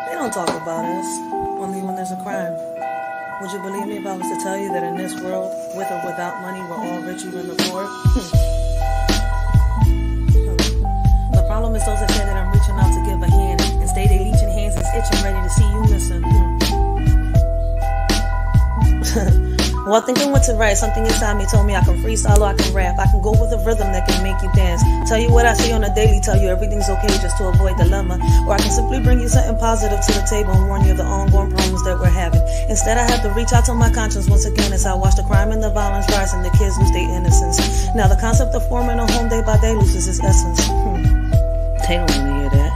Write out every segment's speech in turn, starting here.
They don't talk about us, only when there's a crime. Would you believe me if I was to tell you that in this world, with or without money, we're all rich, even the poor? The problem is those that say that I'm reaching out to give a hand and stay they leeching hands is itching, ready to see you missing. Well, thinking what to write, something inside me told me I can freestyle or I can rap. I can go with a rhythm that can make you dance. Tell you what I see on a daily, tell you everything's okay just to avoid dilemma. Or I can simply bring you something positive to the table and warn you of the ongoing problems that we're having. Instead, I have to reach out to my conscience once again as I watch the crime and the violence rise and the kids lose their innocence. Now the concept of forming a home day by day loses its essence. They don't want to hear that.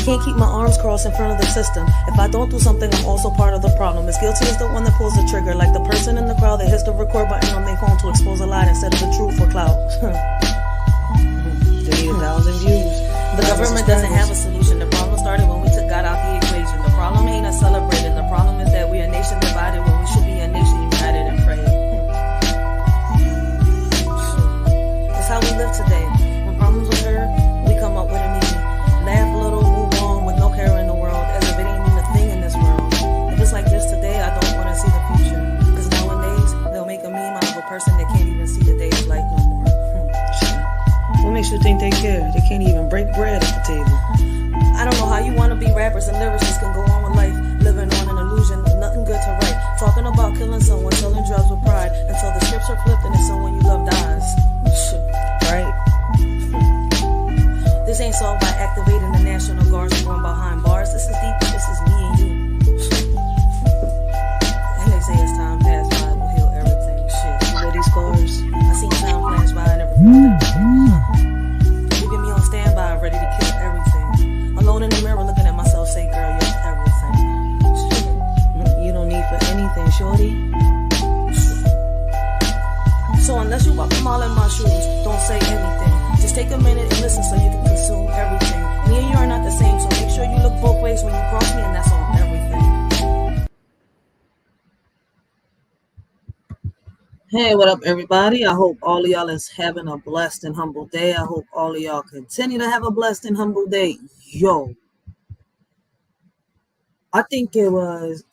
Can't keep my arms crossed in front of the system. If I don't do something, I'm also part of the problem. As guilty as the one that pulls the trigger, like the person in the crowd that hits the record button on their phone to expose a lie instead of the truth for clout. They need 1,000 views. The government doesn't have a solution. The problem started when we took God out the equation. The problem ain't us celebrating. The problem is that we are a nation divided when we should be a nation united and praying. That's how we live today. When problems occur, we come up with a meaning. Laugh a little, move on with no care in the world, as if it ain't even a thing in this world. If it's like this today, I don't want to see the future. Cause nowadays, they'll make a meme out of a person that can't even see the daylight no more. What makes you think they care? They can't even break bread at the table. I don't know how you want to be rappers and lyricists can go on with life, living on an illusion of nothing good to write. Talking about killing someone, selling drugs with pride, until the scripts are flipped and it's someone you love dies. Right? This ain't solved by activating the National Guards and going behind bars. This is deep, this is me and you. And they say as time pass by, we'll heal everything. Shit, you know these scars? I see time flash by and everything. Leaving me on standby, ready to kill everything. Alone in the mirror looking at myself, say, girl, you're everything. You don't need for anything, shorty. So unless you walk a mile in my shoes, don't say anything. Just take a minute and listen so you can consume everything. Me and you are not the same, so make sure you look both ways when you cross me, and that's on everything. Hey, what up, everybody? I hope all of y'all is having a blessed and humble day. I hope all of y'all continue to have a blessed and humble day. Yo, I think it was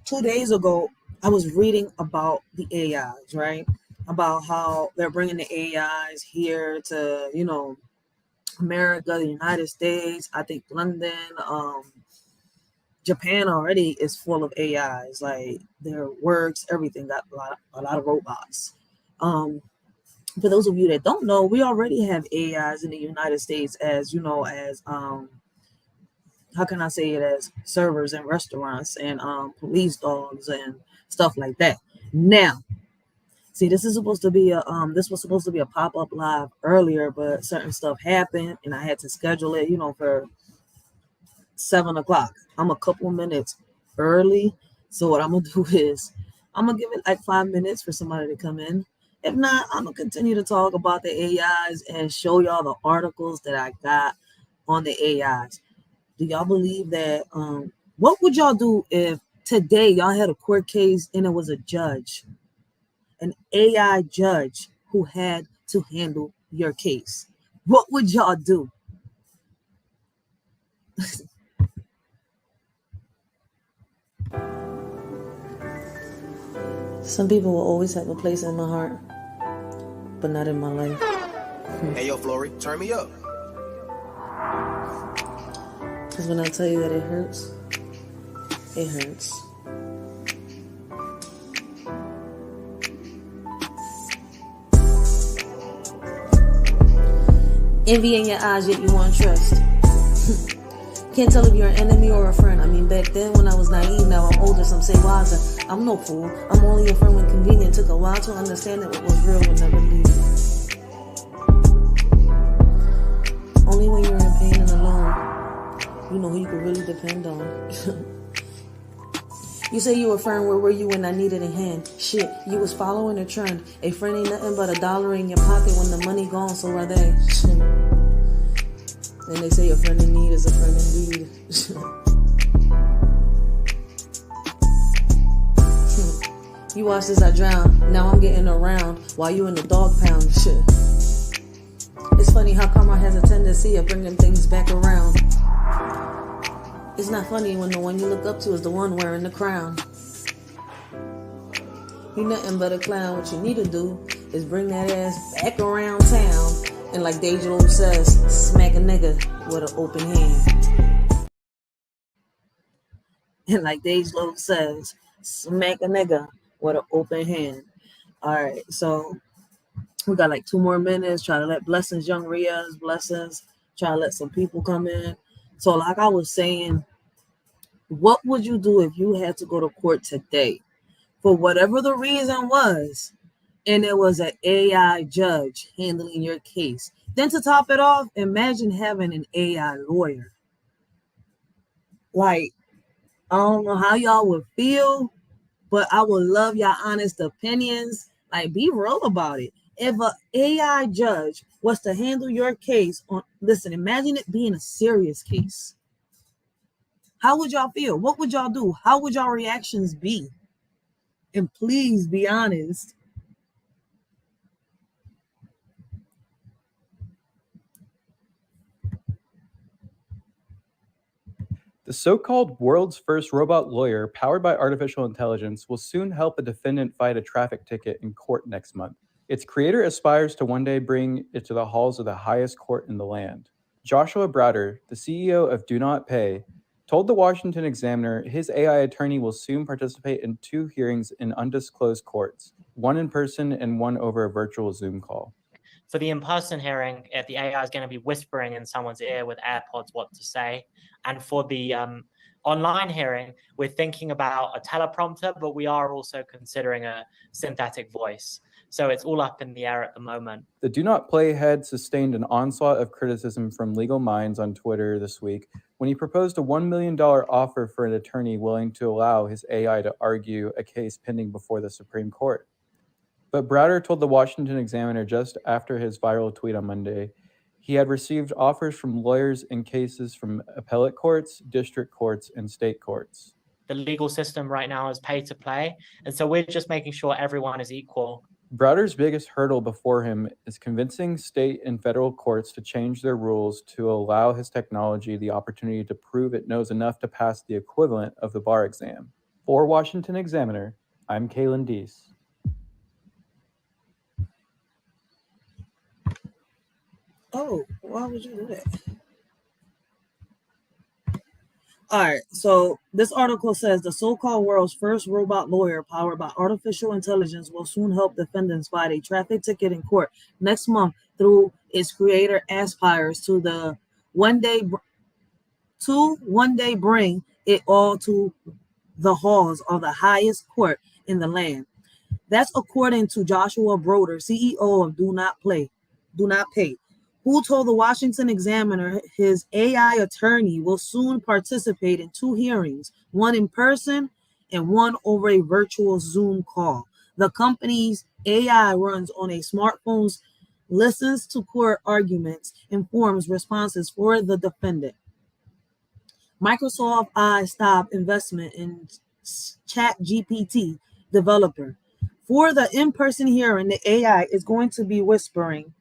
2 days ago, I was reading about the AIs, right? About how they're bringing the AIs here to, America, the United States, I think London, Japan already is full of AIs, like their works, everything, got a lot of robots. For those of you that don't know, we already have AIs in the United States as, how can I say it, as servers in restaurants and police dogs and stuff like that. Now, see, this was supposed to be a pop-up live earlier, but certain stuff happened and I had to schedule it, for 7:00. I'm a couple minutes early. So what I'm gonna do is I'm gonna give it like 5 minutes for somebody to come in. If not, I'm gonna continue to talk about the AIs and show y'all the articles that I got on the AIs. Do y'all believe that? What would y'all do if today y'all had a court case and it was a judge? An AI judge who had to handle your case. What would y'all do? Some people will always have a place in my heart, but not in my life. Hey, yo, Flory, turn me up. Because when I tell you that it hurts, it hurts. Envy in your eyes, yet you want trust. Can't tell if you're an enemy or a friend. I mean, back then when I was naive, now I'm older, some say wiser. I'm no fool. I'm only a friend when convenient. Took a while to understand that what was real would never leave. Only when you're in pain and alone, you know who you can really depend on. You say you were a friend, where were you when I needed a hand? Shit, you was following a trend. A friend ain't nothing but $1 in your pocket when the money gone, so are they. And they say a friend in need is a friend indeed. You watched as I drown, now I'm getting around while you in the dog pound. Shit. It's funny how karma has has a tendency of bringing things back around. It's not funny when the one you look up to is the one wearing the crown. He nothing but a clown. What you need to do is bring that ass back around town. And like Deja says, smack a nigga with an open hand. And like Deja says, smack a nigga with an open hand. All right, so we got like 2 more minutes. Try to let blessings, young Ria's blessings. Try to let some people come in. So like I was saying, what would you do if you had to go to court today for whatever the reason was, and it was an AI judge handling your case? Then to top it off, imagine having an AI lawyer. Like, I don't know how y'all would feel, but I would love your honest opinions. Like, be real about it. If an AI judge was to handle your case listen, imagine it being a serious case. How would y'all feel? What would y'all do? How would y'all reactions be? And please be honest. The so-called world's first robot lawyer powered by artificial intelligence will soon help a defendant fight a traffic ticket in court next month. Its creator aspires to one day bring it to the halls of the highest court in the land. Joshua Browder, the CEO of Do Not Pay, told the Washington Examiner his AI attorney will soon participate in 2 hearings in undisclosed courts, one in person and one over a virtual Zoom call. For the in-person hearing, the AI is going to be whispering in someone's ear with AirPods what to say. And for the online hearing, we're thinking about a teleprompter, but we are also considering a synthetic voice. So it's all up in the air at the moment. The Do Not Play head sustained an onslaught of criticism from legal minds on Twitter this week when he proposed a $1 million offer for an attorney willing to allow his AI to argue a case pending before the Supreme Court. But Browder told the Washington Examiner just after his viral tweet on Monday he had received offers from lawyers in cases from appellate courts, district courts, and state courts. The legal system right now is pay to play, and so we're just making sure everyone is equal. Browder's biggest hurdle before him is convincing state and federal courts to change their rules to allow his technology the opportunity to prove it knows enough to pass the equivalent of the bar exam. For Washington Examiner, I'm Kaylin Deese. Oh, why would you do that? All right, so this article says the so-called world's first robot lawyer powered by artificial intelligence will soon help defendants fight a traffic ticket in court next month through its creator aspires to one day bring it all to the halls of the highest court in the land. That's according to Joshua Browder, CEO of Do Not Pay, who told the Washington Examiner his AI attorney will soon participate in 2 hearings, one in person and one over a virtual Zoom call. The company's AI runs on a smartphone, listens to court arguments, and forms responses for the defendant. Microsoft stopped investment in ChatGPT developer. For the in-person hearing, the AI is going to be whispering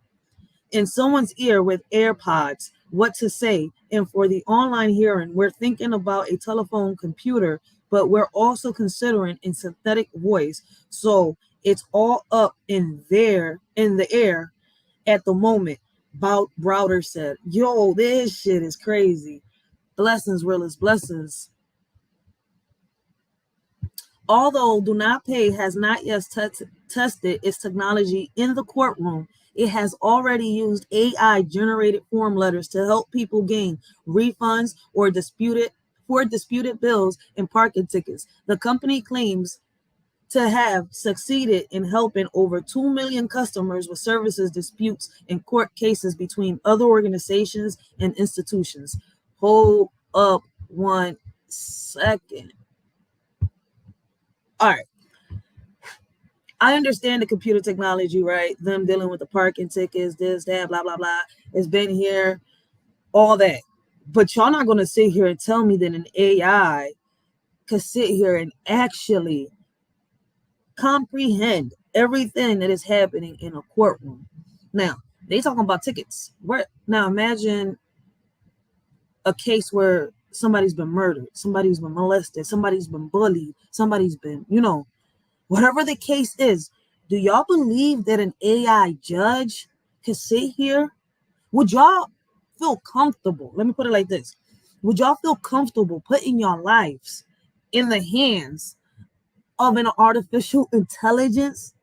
in someone's ear with AirPods what to say. And for the online hearing, we're thinking about a telephone computer, but we're also considering a synthetic voice. So it's all up in the air at the moment, Browder said. Yo, this shit is crazy. Blessings, realest blessings. Although Do Not Pay has not yet tested its technology in the courtroom, it has already used AI-generated form letters to help people gain refunds or disputed bills and parking tickets. The company claims to have succeeded in helping over 2 million customers with services disputes and court cases between other organizations and institutions. Hold up 1 second. All right. I understand the computer technology, right? Them dealing with the parking tickets, this, that, blah, blah, blah. It's been here, all that. But y'all not going to sit here and tell me that an AI could sit here and actually comprehend everything that is happening in a courtroom. Now, They talking about tickets. Where now imagine a case where somebody's been murdered, somebody's been molested, somebody's been bullied, somebody's been, whatever the case is. Do y'all believe that an AI judge could sit here? Would y'all feel comfortable? Let me put it like this. Would y'all feel comfortable putting your lives in the hands of an artificial intelligence?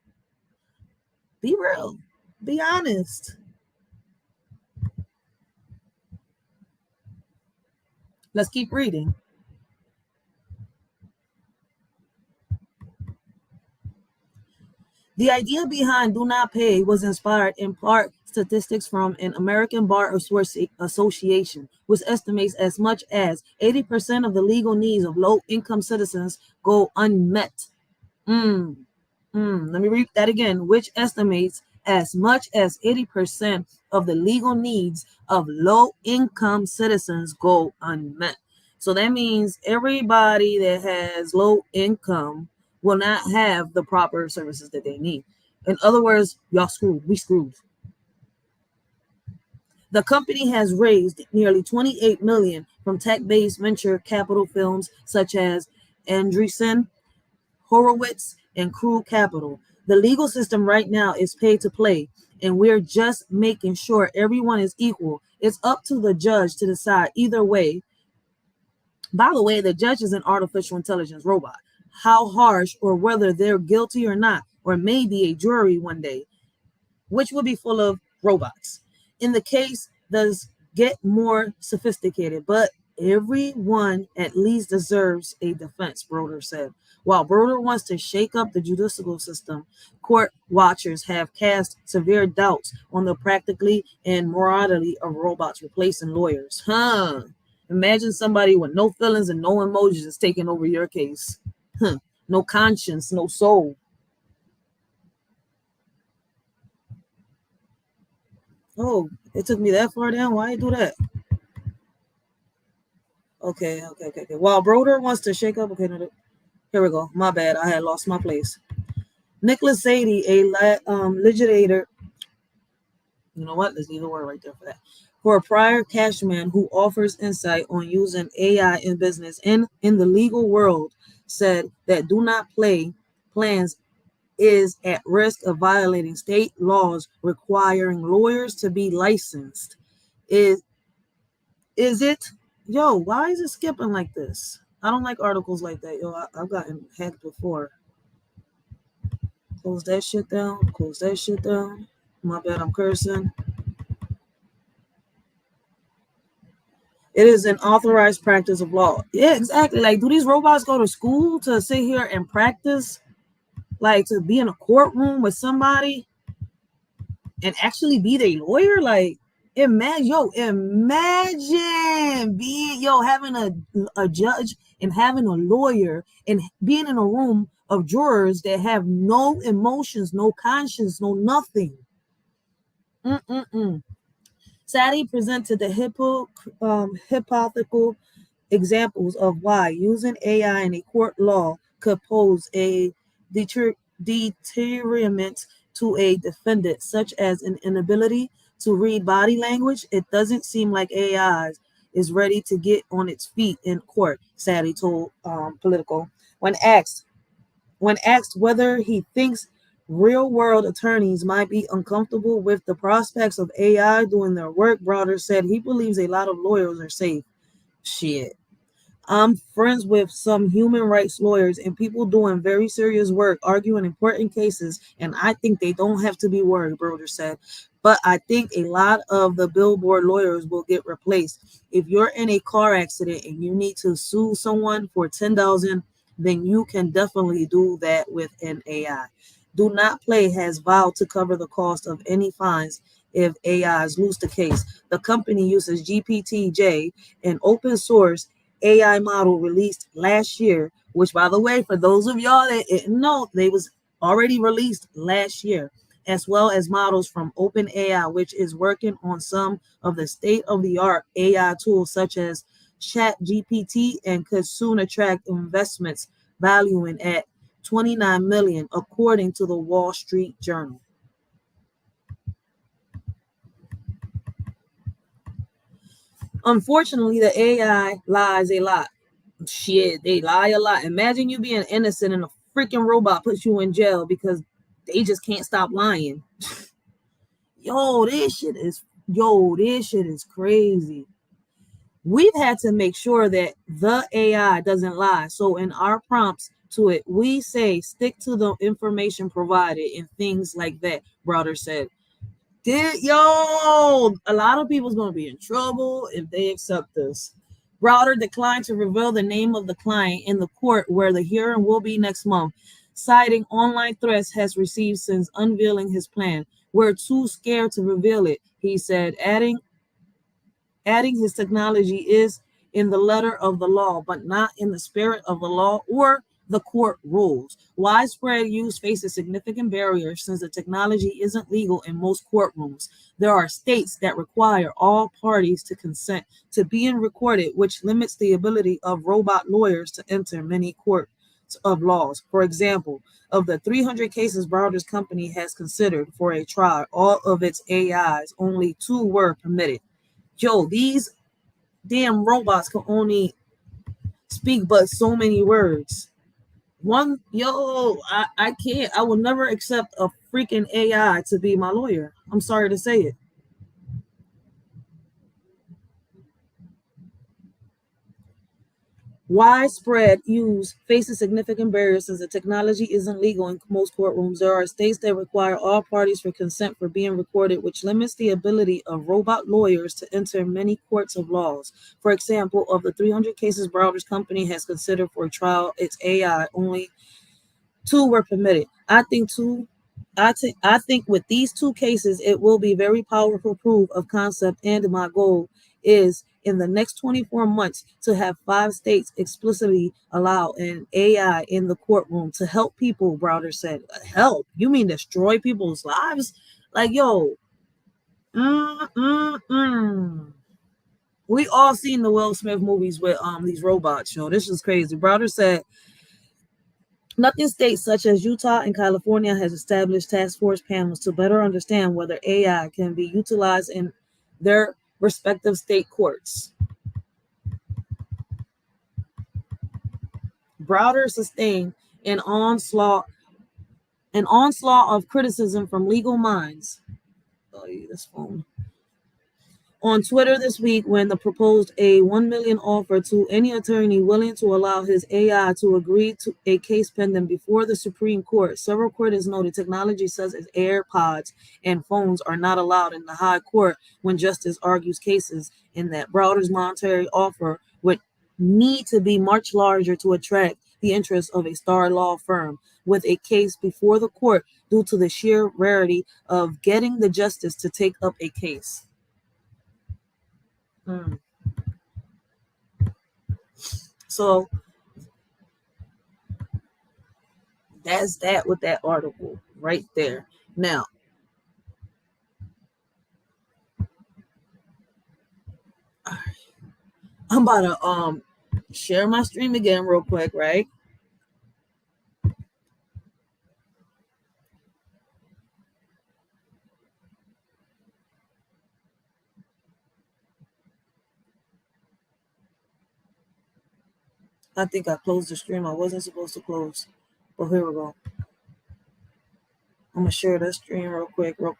Be real. Be honest. Let's keep reading. The idea behind Do Not Pay was inspired in part statistics from an American Bar Association, which estimates as much as 80% of the legal needs of low-income citizens go unmet. Let me read that again, which estimates as much as 80% of the legal needs of low-income citizens go unmet. So that means everybody that has low income will not have the proper services that they need. In other words, y'all screwed. We screwed. The company has raised nearly $28 million from tech-based venture capital firms such as Andreessen, Horowitz, and Crew Capital. The legal system right now is pay to play, and we're just making sure everyone is equal. It's up to the judge to decide either way. By the way, the judge is an artificial intelligence robot. How harsh, or whether they're guilty or not, or maybe a jury one day, which will be full of robots. In the case does get more sophisticated, but everyone at least deserves a defense, Broder said. While Broder wants to shake up the judicial system, court watchers have cast severe doubts on the practicality and morality of robots replacing lawyers. Imagine somebody with no feelings and no emotions is taking over your case. No conscience, no soul. Oh, it took me that far down. Why you do that? Okay. While Broder wants to shake up. Okay, no, here we go. My bad. I had lost my place. Nicholas Sadie, a litigator. You know what? There's either word right there for that. For a prior cashman who offers insight on using AI in business and in the legal world, said that Do Not Play plans is at risk of violating state laws requiring lawyers to be licensed. Is it? Yo, why is it skipping like this? I don't like articles like that. Yo, I've gotten hacked before. Close that shit down. Close that shit down. My bad, I'm cursing. It is an authorized practice of law. Yeah, exactly. Like, do these robots go to school to sit here and practice? Like, to be in a courtroom with somebody and actually be their lawyer? Like, imagine being, having a judge and having a lawyer and being in a room of jurors that have no emotions, no conscience, no nothing. Sadie presented the hypothetical examples of why using AI in a court law could pose a deterrent to a defendant, such as an inability to read body language. It doesn't seem like AI is ready to get on its feet in court, Sadie told Politico. When asked whether he thinks real-world attorneys might be uncomfortable with the prospects of AI doing their work, Browder said he believes a lot of lawyers are safe. Shit. I'm friends with some human rights lawyers and people doing very serious work, arguing important cases, and I think they don't have to be worried, Broder said. But I think a lot of the billboard lawyers will get replaced. If you're in a car accident and you need to sue someone for $10,000, then you can definitely do that with an AI. Do Not Play has vowed to cover the cost of any fines if AIs lose the case. The company uses GPT-J, an open source AI model released last year, which, by the way, for those of y'all that didn't know, they was already released last year, as well as models from OpenAI, which is working on some of the state-of-the-art AI tools such as ChatGPT and could soon attract investments valuing at $29 million, according to the Wall Street Journal. Unfortunately, the AI lies a lot. Shit, they lie a lot. Imagine you being innocent and a freaking robot puts you in jail because they just can't stop lying. This shit is crazy. We've had to make sure that the AI doesn't lie. So in our prompts to it, we say stick to the information provided and things like that, Browder said. A lot of people's going to be in trouble if they accept this. Browder declined to reveal the name of the client in the court where the hearing will be next month, citing online threats has received since unveiling his plan. We're too scared to reveal it, he said, adding his technology is in the letter of the law, but not in the spirit of the law or the court rules. Widespread use faces significant barriers since the technology isn't legal in most courtrooms. There are states that require all parties to consent to being recorded, which limits the ability of robot lawyers to enter many courts of laws. For example, of the 300 cases Browder's company has considered for a trial, all of its AIs, only 2 were permitted. These damn robots can only speak but so many words. I can't. I will never accept a freaking AI to be my lawyer. I'm sorry to say it. Widespread use faces significant barriers since the technology isn't legal in most courtrooms. There are states that require all parties for consent for being recorded, which limits the ability of robot lawyers to enter many courts of laws. For example, of the 300 cases Browder's company has considered for trial, its AI, only 2 were permitted. I think with these 2 cases, it will be very powerful proof of concept, and my goal is in the next 24 months to have 5 states explicitly allow an AI in the courtroom to help people, Browder said. Help? You mean destroy people's lives? Like, we all seen the Will Smith movies with these robots, This is crazy. Browder said, nothing states such as Utah and California has established task force panels to better understand whether AI can be utilized in their respective state courts. Browder sustained an onslaught of criticism from legal minds. Oh, this phone. On Twitter this week when the proposed a $1 million offer to any attorney willing to allow his AI to agree to a case pending before the Supreme Court. Several critics noted technology such as AirPods and phones are not allowed in the high court when justice argues cases, and that Browder's monetary offer would need to be much larger to attract the interest of a star law firm with a case before the court due to the sheer rarity of getting the justice to take up a case. So that's that with that article right there. Now, I'm about to share my stream again real quick, right? I think I closed the stream. I wasn't supposed to close, but here we go. I'm gonna share that stream real quick. All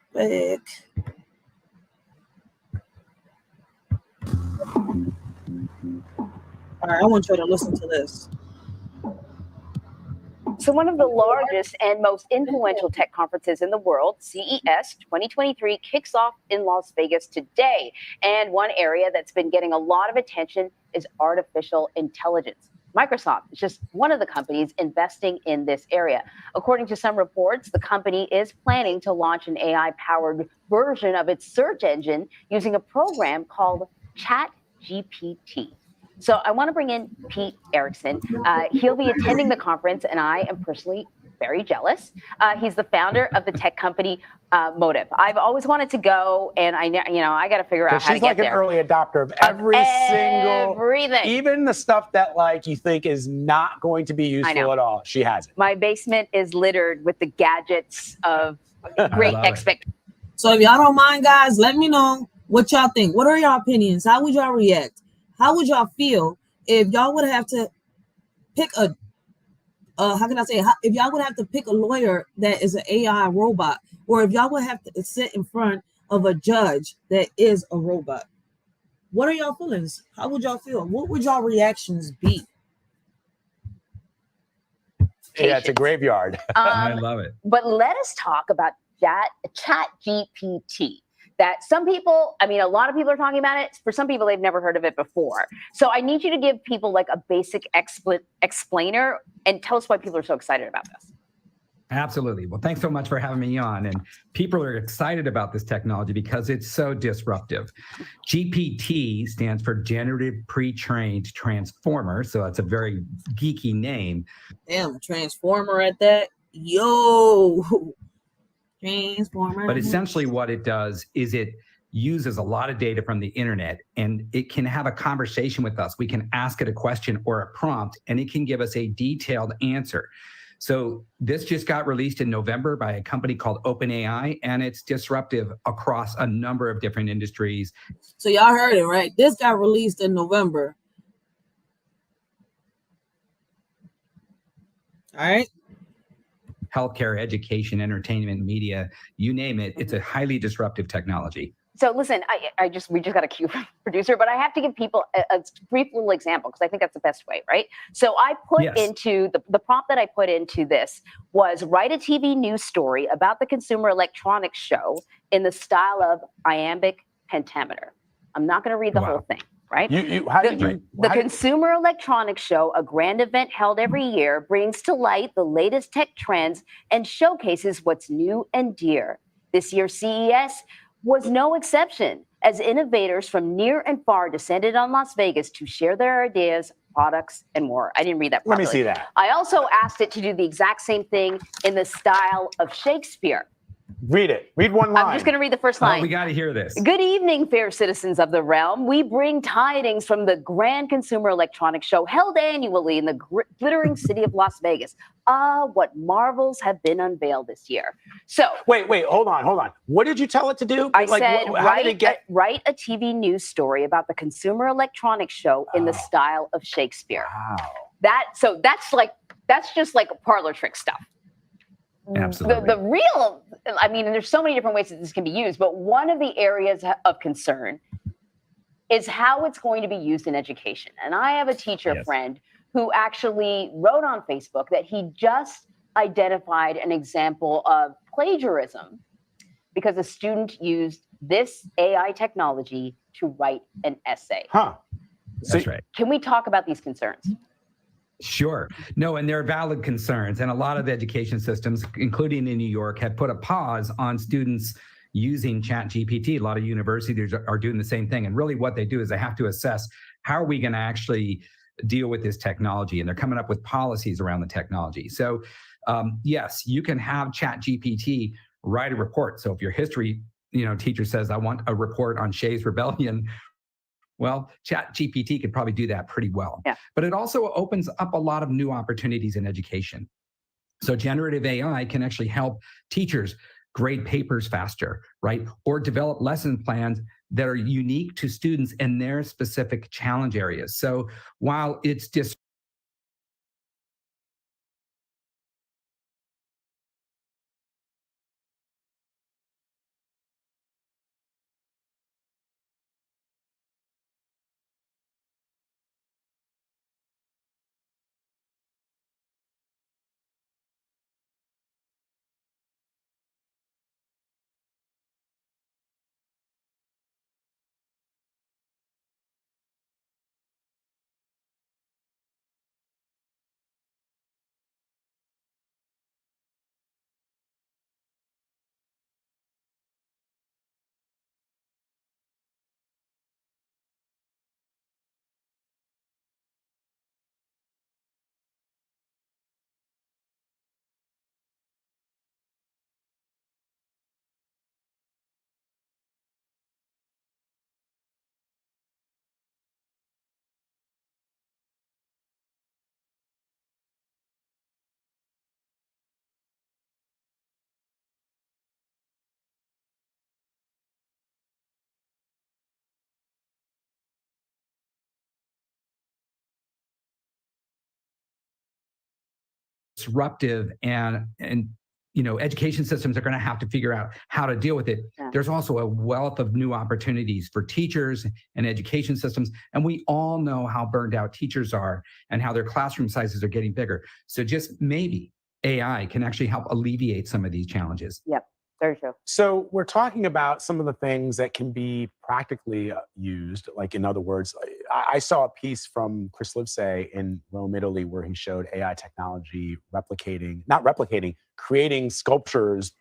right, I want you to listen to this. So one of the largest and most influential tech conferences in the world, CES 2023, kicks off in Las Vegas today. And one area that's been getting a lot of attention is artificial intelligence. Microsoft is just one of the companies investing in this area. According to some reports, the company is planning to launch an AI-powered version of its search engine using a program called ChatGPT. So I want to bring in Pete Erickson. He'll be attending the conference, and I am personally very jealous. He's the founder of the tech company Motive. I've always wanted to go, and I got to figure out how to get there. She's like an early adopter of everything, even the stuff that you think is not going to be useful at all. She has it. My basement is littered with the gadgets of great expectations. So if y'all don't mind, guys, let me know What y'all think? What are y'all opinions? How would y'all react? How would y'all feel if y'all would have to pick a how can I say it? If y'all would have to pick a lawyer that is an AI robot, or if y'all would have to sit in front of a judge that is a robot? What are y'all feelings? How would y'all feel? What would y'all reactions be? Yeah, it's a graveyard. I love it. But let us talk about Chat GPT. That some people, I mean, a lot of people are talking about it. For some people, they've never heard of it before. So I need you to give people like a basic explainer and tell us why people are so excited about this. Absolutely. Well, thanks so much for having me on. And people are excited about this technology because it's so disruptive. GPT stands for Generative Pre-trained Transformer. So it's a very geeky name. Damn, Transformer at that. Yo. Transformer. But essentially what it does is it uses a lot of data from the internet, and it can have a conversation with us. We can ask it a question or a prompt, and it can give us a detailed answer. So this just got released in November by a company called OpenAI, and it's disruptive across a number of different industries. So y'all heard it, right? This got released in November. All right. Healthcare, education, entertainment, media, you name it. It's a highly disruptive technology. So listen, we just got a cue from the producer, but I have to give people a brief little example because I think that's the best way, right? So I put into the prompt that I put into this was write a TV news story about the Consumer Electronics Show in the style of iambic pentameter. I'm not going to read the whole thing, right? The Consumer Electronics Show, a grand event held every year, brings to light the latest tech trends and showcases what's new and dear. This year's CES was no exception, as innovators from near and far descended on Las Vegas to share their ideas, products, and more. I didn't read that properly. Let me see that. I also asked it to do the exact same thing in the style of Shakespeare. Read it. Read one line. I'm just going to read the first line. Oh, we got to hear this. Good evening, fair citizens of the realm. We bring tidings from the Grand Consumer Electronics Show held annually in the glittering city of Las Vegas. What marvels have been unveiled this year. So wait, hold on. What did you tell it to do? I said, write a TV news story about the Consumer Electronics Show in the style of Shakespeare. Wow. That's just like parlor trick stuff. Absolutely. The real, I mean, there's so many different ways that this can be used, but one of the areas of concern is how it's going to be used in education. And I have a teacher friend who actually wrote on Facebook that he just identified an example of plagiarism because a student used this AI technology to write an essay. That's right. Can we talk about these concerns? Sure. No, and they're valid concerns. And a lot of education systems, including in New York, have put a pause on students using ChatGPT. A lot of universities are doing the same thing. And really what they do is they have to assess, how are we going to actually deal with this technology? And they're coming up with policies around the technology. So yes, you can have ChatGPT write a report. So if your history teacher says, I want a report on Shays Rebellion, well, ChatGPT could probably do that pretty well. Yeah. But it also opens up a lot of new opportunities in education. So generative AI can actually help teachers grade papers faster, right? Or develop lesson plans that are unique to students and their specific challenge areas. So while it's just disruptive, and education systems are going to have to figure out how to deal with it. Yeah. There's also a wealth of new opportunities for teachers and education systems. And we all know how burned out teachers are and how their classroom sizes are getting bigger. So just maybe AI can actually help alleviate some of these challenges. Yep. Very true. So we're talking about some of the things that can be practically used. Like, in other words, I saw a piece from Chris Livesay in Rome, Italy, where he showed AI technology creating sculptures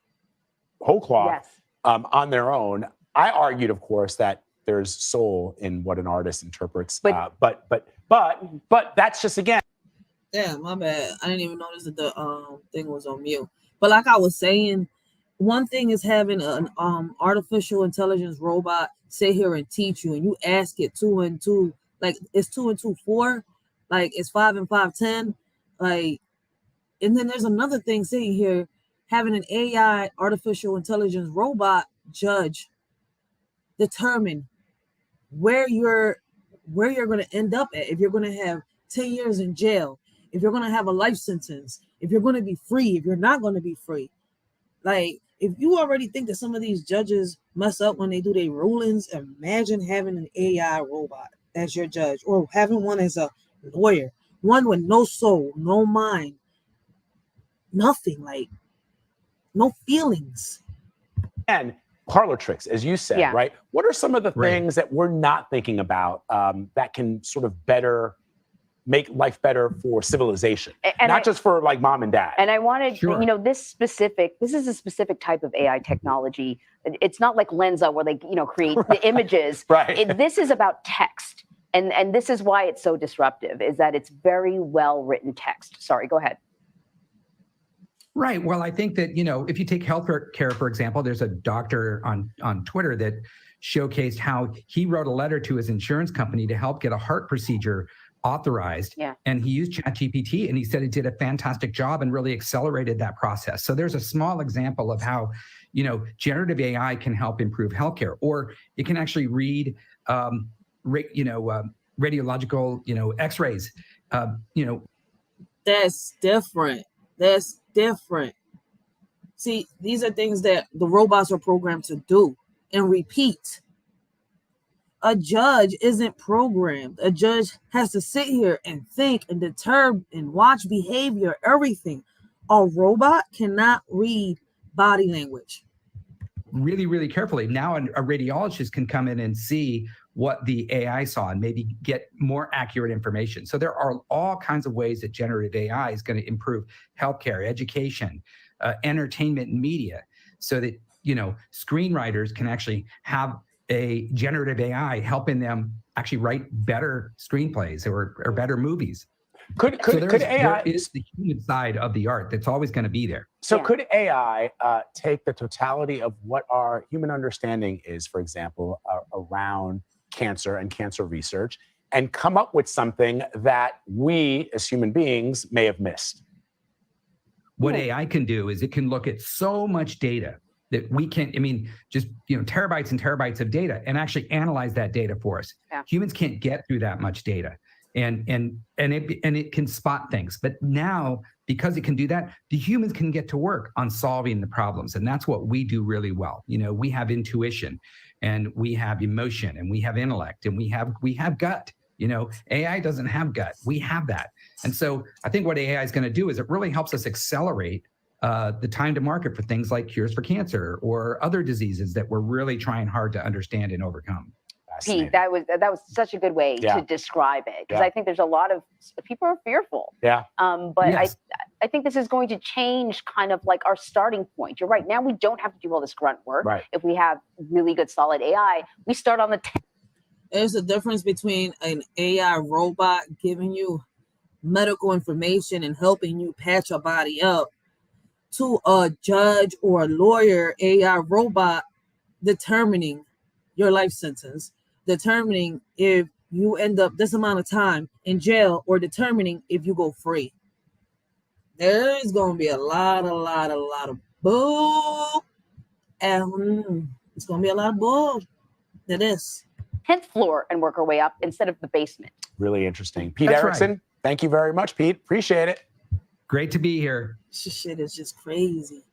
whole cloth on their own. I argued, of course, that there's soul in what an artist interprets. But that's just, again. Yeah, my bad. I didn't even notice that the thing was on mute. But like I was saying, one thing is having an artificial intelligence robot sit here and teach you, and you ask it 2 and 2, like it's 2 and 2 4, like it's 5 and 5 10, like. And then there's another thing sitting here, having an AI artificial intelligence robot judge, determine where you're going to end up at. If you're going to have 10 years in jail, if you're going to have a life sentence, if you're going to be free, if you're not going to be free. Like, if you already think that some of these judges mess up when they do their rulings, imagine having an AI robot as your judge, or having one as a lawyer, one with no soul, no mind, nothing, like no feelings. And parlor tricks, as you said, right? What are some of the things that we're not thinking about that can sort of make life better for civilization, and not just for like mom and dad? And I wanted, this is a specific type of AI technology. It's not like Lensa where they, create the images. This is about text. And this is why it's so disruptive, is that it's very well written text. Sorry, go ahead. Right. Well, I think that, if you take healthcare, for example, there's a doctor on Twitter that showcased how he wrote a letter to his insurance company to help get a heart procedure authorized. Yeah. And he used ChatGPT, and he said it did a fantastic job and really accelerated that process. So there's a small example of how, generative AI can help improve healthcare, or it can actually read, radiological, X-rays. That's different. That's different. See, these are things that the robots are programmed to do and repeat. A judge isn't programmed. A judge has to sit here and think and determine and watch behavior, everything. A robot cannot read body language. Really, really carefully. Now a radiologist can come in and see what the AI saw and maybe get more accurate information. So there are all kinds of ways that generative AI is going to improve healthcare, education, entertainment, and media, so that, screenwriters can actually have a generative AI helping them actually write better screenplays or better movies. Could AI, there is the human side of the art that's always going to be there. So could AI take the totality of what our human understanding is, for example, around cancer and cancer research, and come up with something that we as human beings may have missed? What AI can do is it can look at so much data that we can't, just, terabytes and terabytes of data, and actually analyze that data for us. Yeah. Humans can't get through that much data. And it can spot things. But now, because it can do that, the humans can get to work on solving the problems. And that's what we do really well. We have intuition, and we have emotion, and we have intellect, and we have gut. AI doesn't have gut. We have that. And so I think what AI is going to do is it really helps us accelerate the time to market for things like cures for cancer or other diseases that we're really trying hard to understand and overcome. Pete, that was such a good way to describe it, because I think there's a lot of people are fearful. Yeah. But yes. I think this is going to change kind of like our starting point. You're right. Now we don't have to do all this grunt work. Right. If we have really good, solid AI, we start on the. There's a difference between an AI robot giving you medical information and helping you patch your body up, to a judge or a lawyer AI robot determining your life sentence, determining if you end up this amount of time in jail, or determining if you go free. There is going to be a lot of bull. And it's going to be a lot of bull. It is. 10th floor and work our way up instead of the basement. Really interesting. Pete Erickson, thank you very much, Pete. Appreciate it. Great to be here. Shit is just crazy.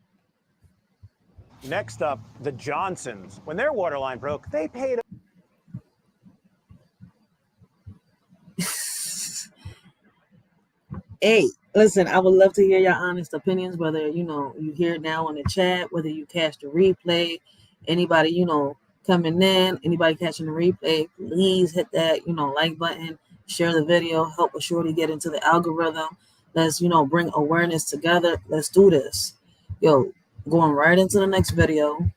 Next up, the Johnsons. When their water line broke, they paid. Hey, listen, I would love to hear your honest opinions, whether, you hear it now in the chat, whether you catch the replay, anybody, coming in, anybody catching the replay, please hit that, like button, share the video, help a shorty get into the algorithm. Let's, bring awareness together. Let's do this. Yo, going right into the next video.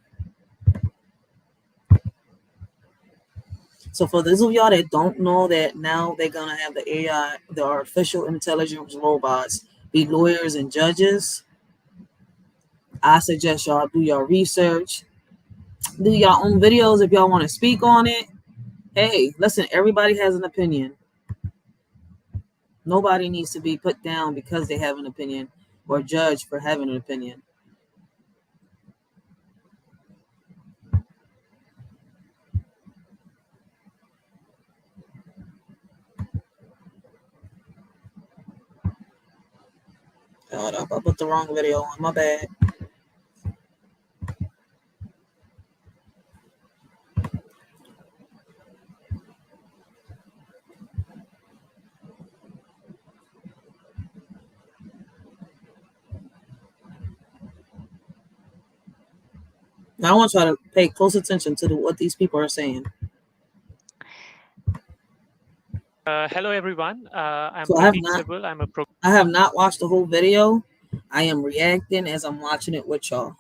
So for those of y'all that don't know that now they're going to have the AI, the artificial intelligence robots, be lawyers and judges, I suggest y'all do your research, do your own videos if y'all want to speak on it. Hey, listen, everybody has an opinion. Nobody needs to be put down because they have an opinion or judged for having an opinion. Hold up, I put the wrong video on, my bad. Now I want y'all to pay close attention to what these people are saying. Hello, everyone. I'm So Pratik Sibul. I have not watched the whole video. I am reacting as I'm watching it with y'all.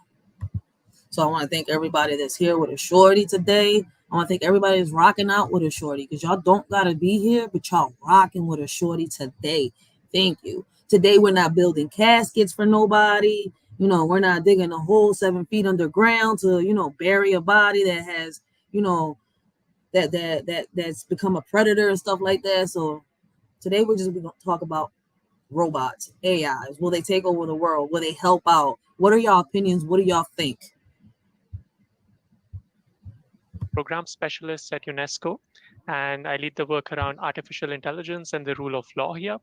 So I want to thank everybody that's here with a shorty today. I want to thank everybody that's rocking out with a shorty, because y'all don't got to be here, but y'all rocking with a shorty today. Thank you. Today, we're not building caskets for nobody. We're not digging a hole 7 feet underground to, bury a body that has, that's become a predator and stuff like that. So today we're just going to talk about robots, AIs. Will they take over the world? Will they help out? What are y'all opinions? What do y'all think? Program specialist at UNESCO, and I lead the work around artificial intelligence and the rule of law here.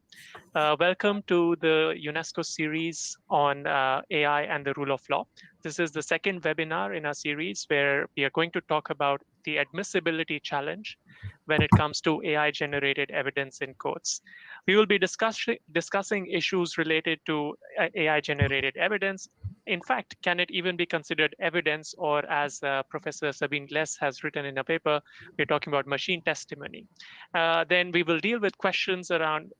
Welcome to the UNESCO series on AI and the rule of law. This is the second webinar in our series where we are going to talk about the admissibility challenge when it comes to AI-generated evidence in courts. We will be discussing issues related to AI-generated evidence. In fact, can it even be considered evidence, or as Professor Sabine Gless has written in a paper, we're talking about machine testimony. Then we will deal with questions around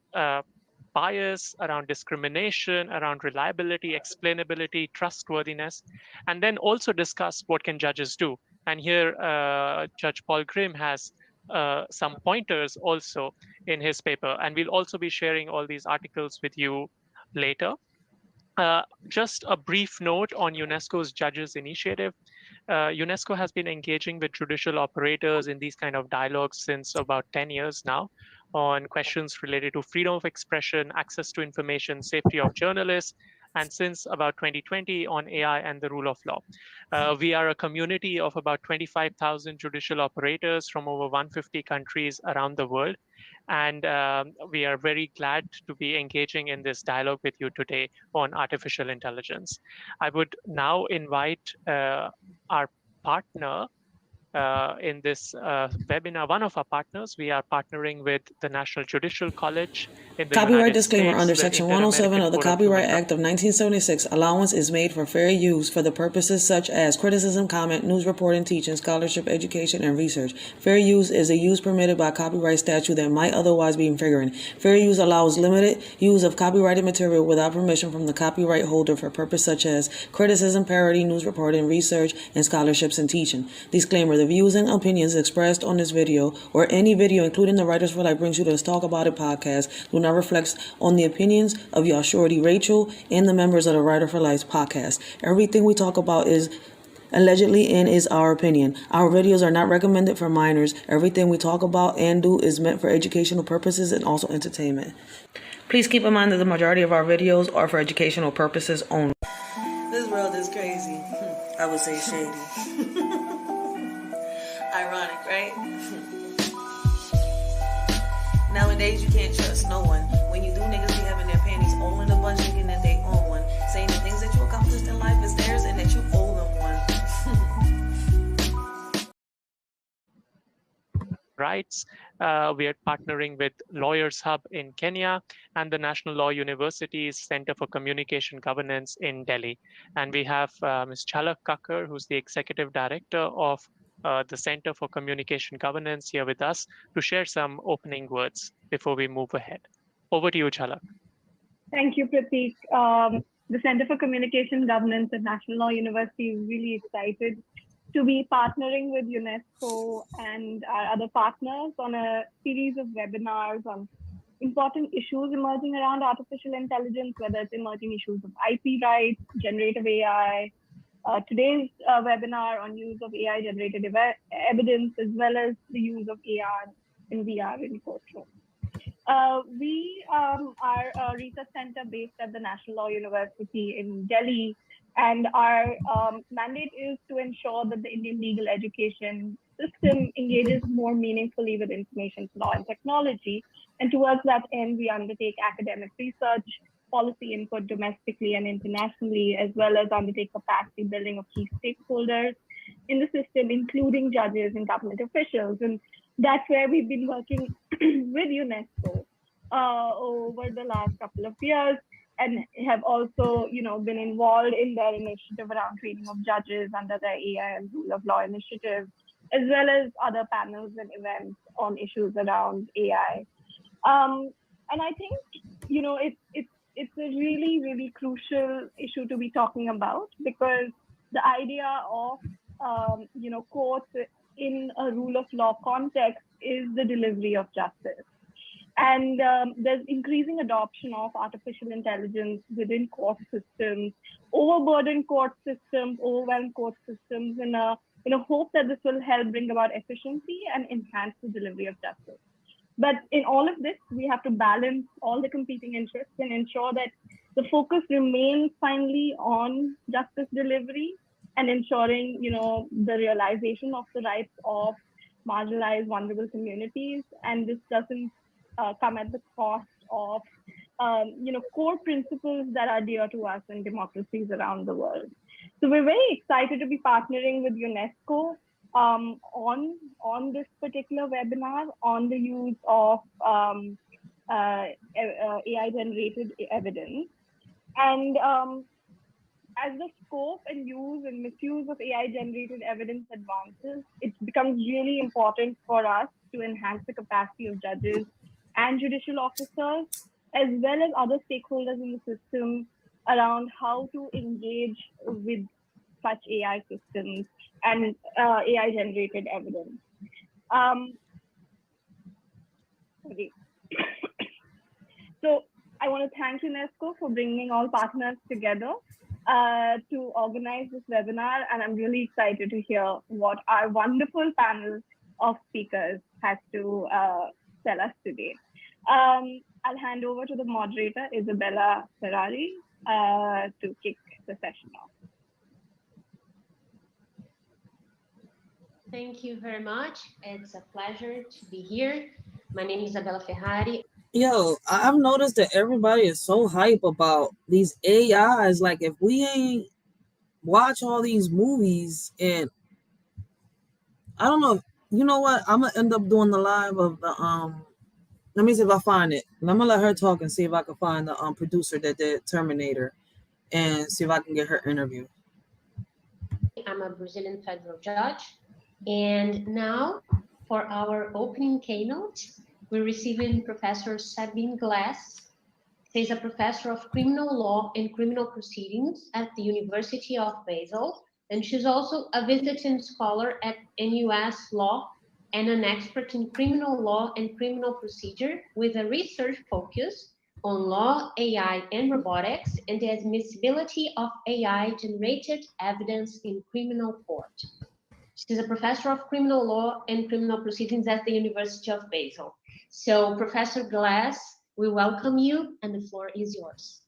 bias, around discrimination, around reliability, explainability, trustworthiness, and then also discuss what can judges do. And here, Judge Paul Grimm has some pointers also in his paper, and we'll also be sharing all these articles with you later. Just a brief note on UNESCO's Judges Initiative. UNESCO has been engaging with judicial operators in these kind of dialogues since about 10 years now on questions related to freedom of expression, access to information, safety of journalists, and since about 2020 on AI and the rule of law. We are a community of about 25,000 judicial operators from over 150 countries around the world. And we are very glad to be engaging in this dialogue with you today on artificial intelligence. I would now invite our partner in this webinar, one of our partners. We are partnering with the National Judicial College in the Copyright United disclaimer States, under the Section 107 of the Inter-American Copyright Court Act of 1976. Allowance is made for fair use for the purposes such as criticism, comment, news reporting, teaching, scholarship, education, and research. Fair use is a use permitted by copyright statute that might otherwise be infringing. Fair use allows limited use of copyrighted material without permission from the copyright holder for purpose such as criticism, parody, news reporting, research, and scholarships and teaching. Disclaimer: the views and opinions expressed on this video or any video, including the Writers for Life Brings You to Let's Talk About It podcast, do not reflect on the opinions of your shorty Racheal and the members of the Writer for Life podcast. Everything we talk about is allegedly and is our opinion. Our videos are not recommended for minors. Everything we talk about and do is meant for educational purposes and also entertainment. Please keep in mind that the majority of our videos are for educational purposes only. This world is crazy. I would say shady. Ironic, right? Nowadays, you can't trust no one. When you do, niggas be having their panties all in the butt shaking that they own one, saying the things that you accomplished in life is theirs and that you owe them one. Rights. We are partnering with Lawyers Hub in Kenya and the National Law University's Center for Communication Governance in Delhi. And we have Ms. Chalak Kakkar, who's the Executive Director of the Center for Communication Governance, here with us to share some opening words before we move ahead. Over to you, Chalak. Thank you, Pratik. The Center for Communication Governance at National Law University is really excited to be partnering with UNESCO and our other partners on a series of webinars on important issues emerging around artificial intelligence, whether it's emerging issues of IP rights, generative AI, today's webinar on use of AI-generated evidence, as well as the use of AR and VR in courtroom. We are a research center based at the National Law University in Delhi, and our mandate is to ensure that the Indian legal education system engages more meaningfully with information law and technology. And towards that end, we undertake academic research, policy input domestically and internationally, as well as undertake capacity building of key stakeholders in the system, including judges and government officials. And that's where we've been working with UNESCO over the last couple of years, and have also, been involved in their initiative around training of judges under the AI and Rule of Law initiative, as well as other panels and events on issues around AI. And I think, it's a really, really crucial issue to be talking about, because the idea of, courts in a rule of law context is the delivery of justice. And there's increasing adoption of artificial intelligence within court systems, overburdened court systems, overwhelmed court systems, in a hope that this will help bring about efficiency and enhance the delivery of justice. But in all of this, we have to balance all the competing interests and ensure that the focus remains finally on justice delivery and ensuring, the realization of the rights of marginalized, vulnerable communities. And this doesn't come at the cost of, core principles that are dear to us in democracies around the world. So we're very excited to be partnering with UNESCO on this particular webinar on the use of AI-generated evidence. And as the scope and use and misuse of AI-generated evidence advances, it becomes really important for us to enhance the capacity of judges and judicial officers, as well as other stakeholders in the system, around how to engage with such AI systems and AI-generated evidence. So I want to thank UNESCO for bringing all partners together to organize this webinar, and I'm really excited to hear what our wonderful panel of speakers has to tell us today. I'll hand over to the moderator, Isabella Ferrari, to kick the session off. Thank you very much. It's a pleasure to be here. My name is Isabella Ferrari. Yo, I've noticed that everybody is so hype about these AIs. Like, if we ain't watch all these movies, and I don't know, you know what? I'm gonna end up doing the live of the let me see if I find it. And I'm gonna let her talk and see if I can find the producer that did Terminator, and see if I can get her interview. I'm a Brazilian federal judge, and now for our opening keynote, we're receiving Professor Sabine Glass. She's a professor of criminal law and criminal proceedings at the University of Basel, and she's also a visiting scholar at NUS Law and an expert in criminal law and criminal procedure with a research focus on law, AI, and robotics, and the admissibility of AI-generated evidence in criminal court. She's a professor of criminal law and criminal proceedings at the University of Basel. So, Professor Glass, we welcome you, and the floor is yours.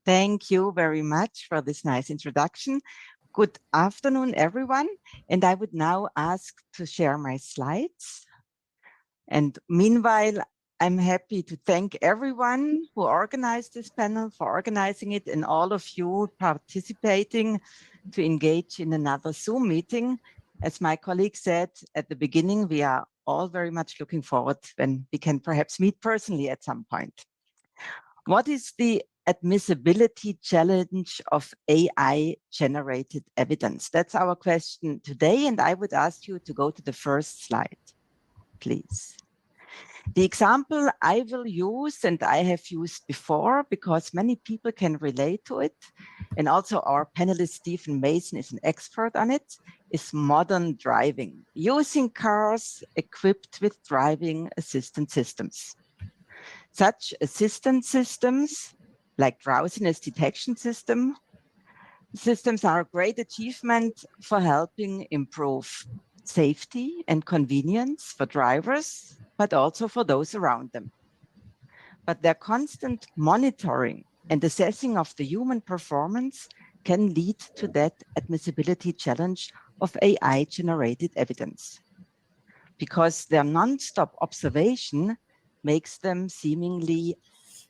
Thank you very much for this nice introduction. Good afternoon, everyone. And I would now ask to share my slides. And meanwhile, I'm happy to thank everyone who organized this panel for organizing it and all of you participating to engage in another Zoom meeting. As my colleague said at the beginning, we are all very much looking forward when we can perhaps meet personally at some point. What is the admissibility challenge of AI-generated evidence? That's our question today, and I would ask you to go to the first slide, please. The example I will use, and I have used before because many people can relate to it, and also our panelist Stephen Mason is an expert on it, is modern driving, using cars equipped with driving assistance systems. Such assistance systems, like drowsiness detection systems are a great achievement for helping improve safety and convenience for drivers, but also for those around them. But their constant monitoring and assessing of the human performance can lead to that admissibility challenge of AI-generated evidence, because their non-stop observation makes them seemingly...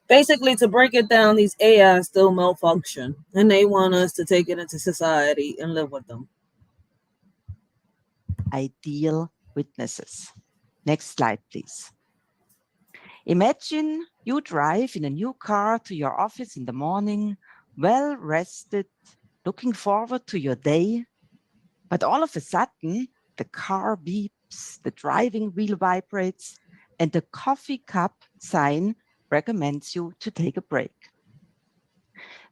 Basically, to break it down, these AI still malfunction, and they want us to take it into society and live with them. Ideal witnesses. Next slide, please. Imagine you drive in a new car to your office in the morning, well rested, looking forward to your day, but all of a sudden, the car beeps, the driving wheel vibrates, and the coffee cup sign recommends you to take a break.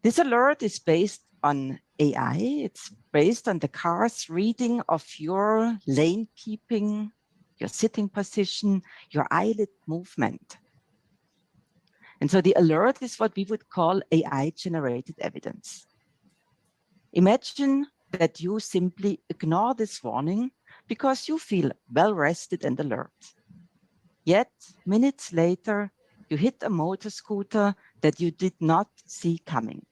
This alert is based on AI. It's based on the car's reading of your lane keeping, your sitting position, your eyelid movement. And so the alert is what we would call AI-generated evidence. Imagine that you simply ignore this warning because you feel well rested and alert. Yet, minutes later, you hit a motor scooter that you did not see coming.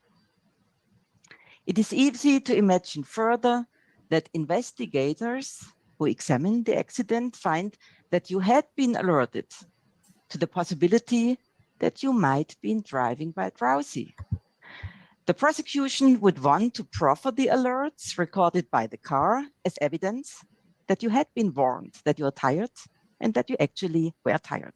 It is easy to imagine further that investigators who examine the accident find that you had been alerted to the possibility that you might be driving while drowsy. The prosecution would want to proffer the alerts recorded by the car as evidence that you had been warned that you're tired and that you actually were tired.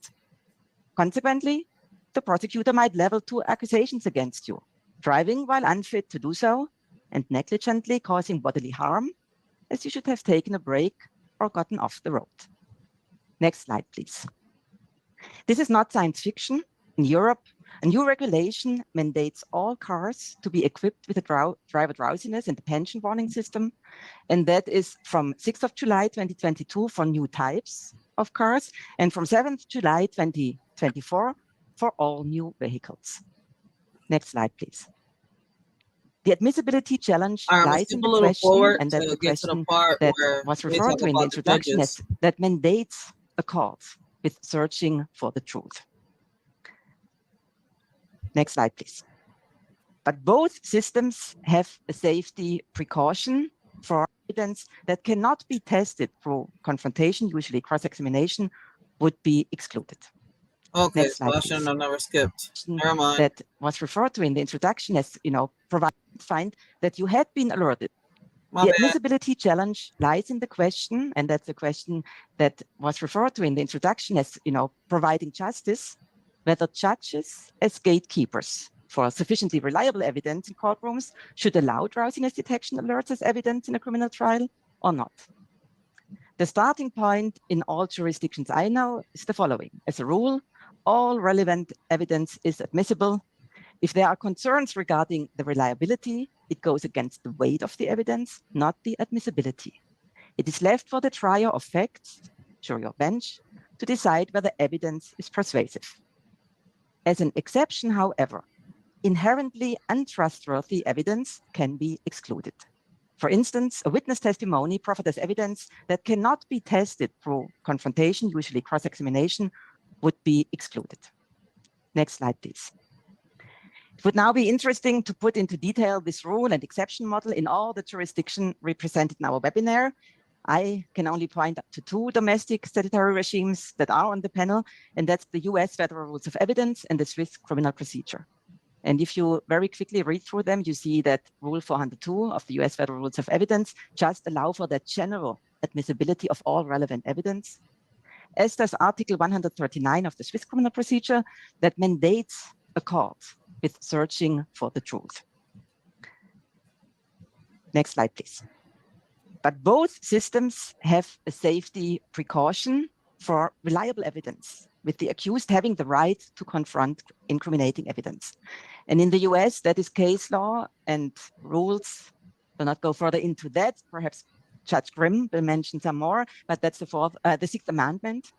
Consequently, the prosecutor might level 2 accusations against you: driving while unfit to do so, and negligently causing bodily harm, as you should have taken a break or gotten off the road. Next slide, please. This is not science fiction. In Europe, a new regulation mandates all cars to be equipped with a driver drowsiness and attention warning system, and that is from 6th of July 2022 for new types of cars, and from 7th July 2024 for all new vehicles. Next slide, please. The admissibility challenge lies in the question, and that's the question that was referred to in the introduction, as that mandates a court with searching for the truth. Next slide, please. But both systems have a safety precaution for evidence that cannot be tested through confrontation, usually cross-examination, would be excluded. Okay, so I shouldn't have never skipped. Never mind. That was referred to in the introduction as, find that you had been alerted. The admissibility challenge lies in the question, and that's the question that was referred to in the introduction as, providing justice, whether judges as gatekeepers for sufficiently reliable evidence in courtrooms should allow drowsiness detection alerts as evidence in a criminal trial or not. The starting point in all jurisdictions I know is the following. As a rule, all relevant evidence is admissible. If there are concerns regarding the reliability, it goes against the weight of the evidence, not the admissibility. It is left for the trier of facts, jury or bench, to decide whether evidence is persuasive. As an exception, however, inherently untrustworthy evidence can be excluded. For instance, a witness testimony proffered as evidence that cannot be tested through confrontation, usually cross-examination, would be excluded. Next slide, please. It would now be interesting to put into detail this rule and exception model in all the jurisdictions represented in our webinar. I can only point to two domestic statutory regimes that are on the panel, and that's the US Federal Rules of Evidence and the Swiss Criminal Procedure. And if you very quickly read through them, you see that Rule 402 of the US Federal Rules of Evidence just allow for the general admissibility of all relevant evidence, as does Article 139 of the Swiss Criminal Procedure that mandates a court with searching for the truth. Next slide, please. But both systems have a safety precaution for reliable evidence, with the accused having the right to confront incriminating evidence. And in the US, that is case law and rules. Do not go further into that. Perhaps Judge Grimm will mention some more, but that's the Sixth Amendment,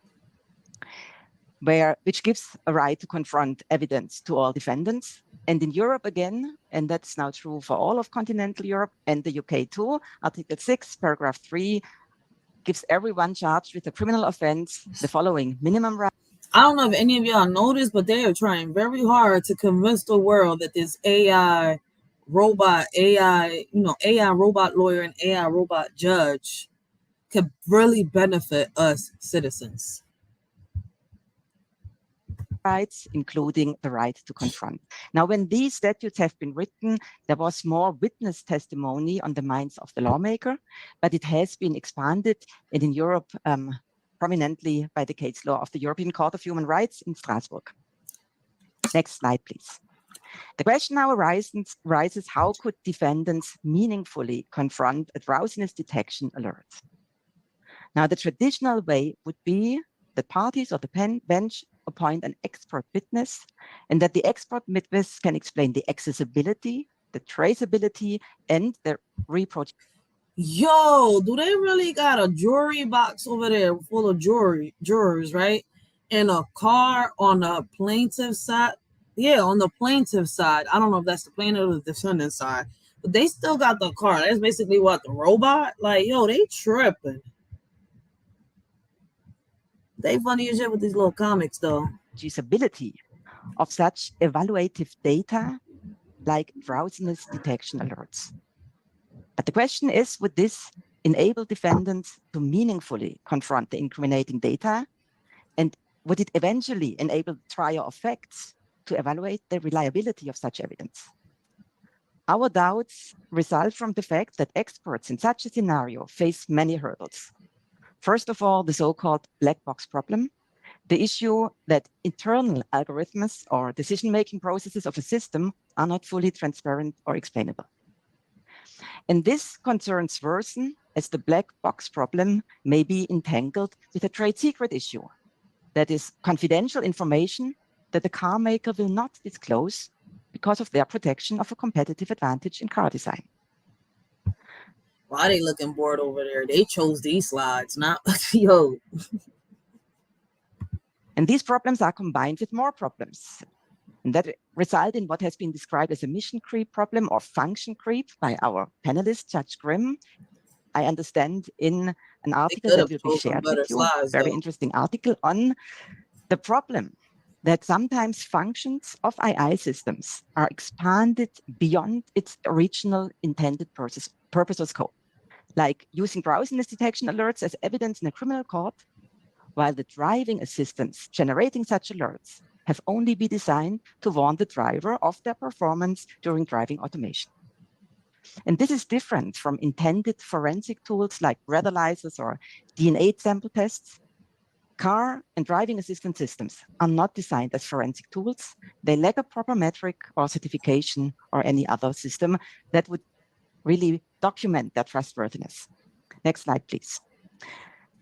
which gives a right to confront evidence to all defendants. And in Europe again, and that's now true for all of continental Europe and the UK too, Article 6, paragraph 3 gives everyone charged with a criminal offense the following minimum right. I don't know if any of y'all noticed, but they are trying very hard to convince the world that this AI robot lawyer and AI robot judge could really benefit us citizens. Rights, including the right to confront. Now, when these statutes have been written, there was more witness testimony on the minds of the lawmaker, but it has been expanded, and in Europe, prominently by the case law of the European Court of Human Rights in Strasbourg. Next slide, please. The question now arises, how could defendants meaningfully confront a drowsiness detection alert? Now, the traditional way would be that parties or the bench appoint an expert witness, and that the expert witness can explain the accessibility, the traceability, and the reproducibility. Yo, do they really got a jury box over there full of jurors, right? And a car on the plaintiff side? Yeah, on the plaintiff side. I don't know if that's the plaintiff or the defendant side, but they still got the car. That's basically what, the robot? Like, yo, they tripping. They funny as shit with these little comics, though. Usability of such evaluative data like drowsiness detection alerts. But the question is, would this enable defendants to meaningfully confront the incriminating data? And would it eventually enable the trier of facts to evaluate the reliability of such evidence? Our doubts result from the fact that experts in such a scenario face many hurdles. First of all, the so-called black box problem, the issue that internal algorithms or decision-making processes of a system are not fully transparent or explainable. And this concerns worsen as the black box problem may be entangled with a trade secret issue, that is confidential information that the car maker will not disclose because of their protection of a competitive advantage in car design. Why are they looking bored over there? They chose these slides, not yo. And these problems are combined with more problems, and that result in what has been described as a mission creep problem or function creep by our panelist, Judge Grimm. I understand in an article that will be shared with you, very interesting article on the problem that sometimes functions of AI systems are expanded beyond its original intended purpose or scope, like using drowsiness detection alerts as evidence in a criminal court, while the driving assistants generating such alerts have only been designed to warn the driver of their performance during driving automation. And this is different from intended forensic tools like breathalyzers or DNA sample tests. Car and driving assistance systems are not designed as forensic tools. They lack a proper metric or certification or any other system that would really document their trustworthiness. Next slide, please.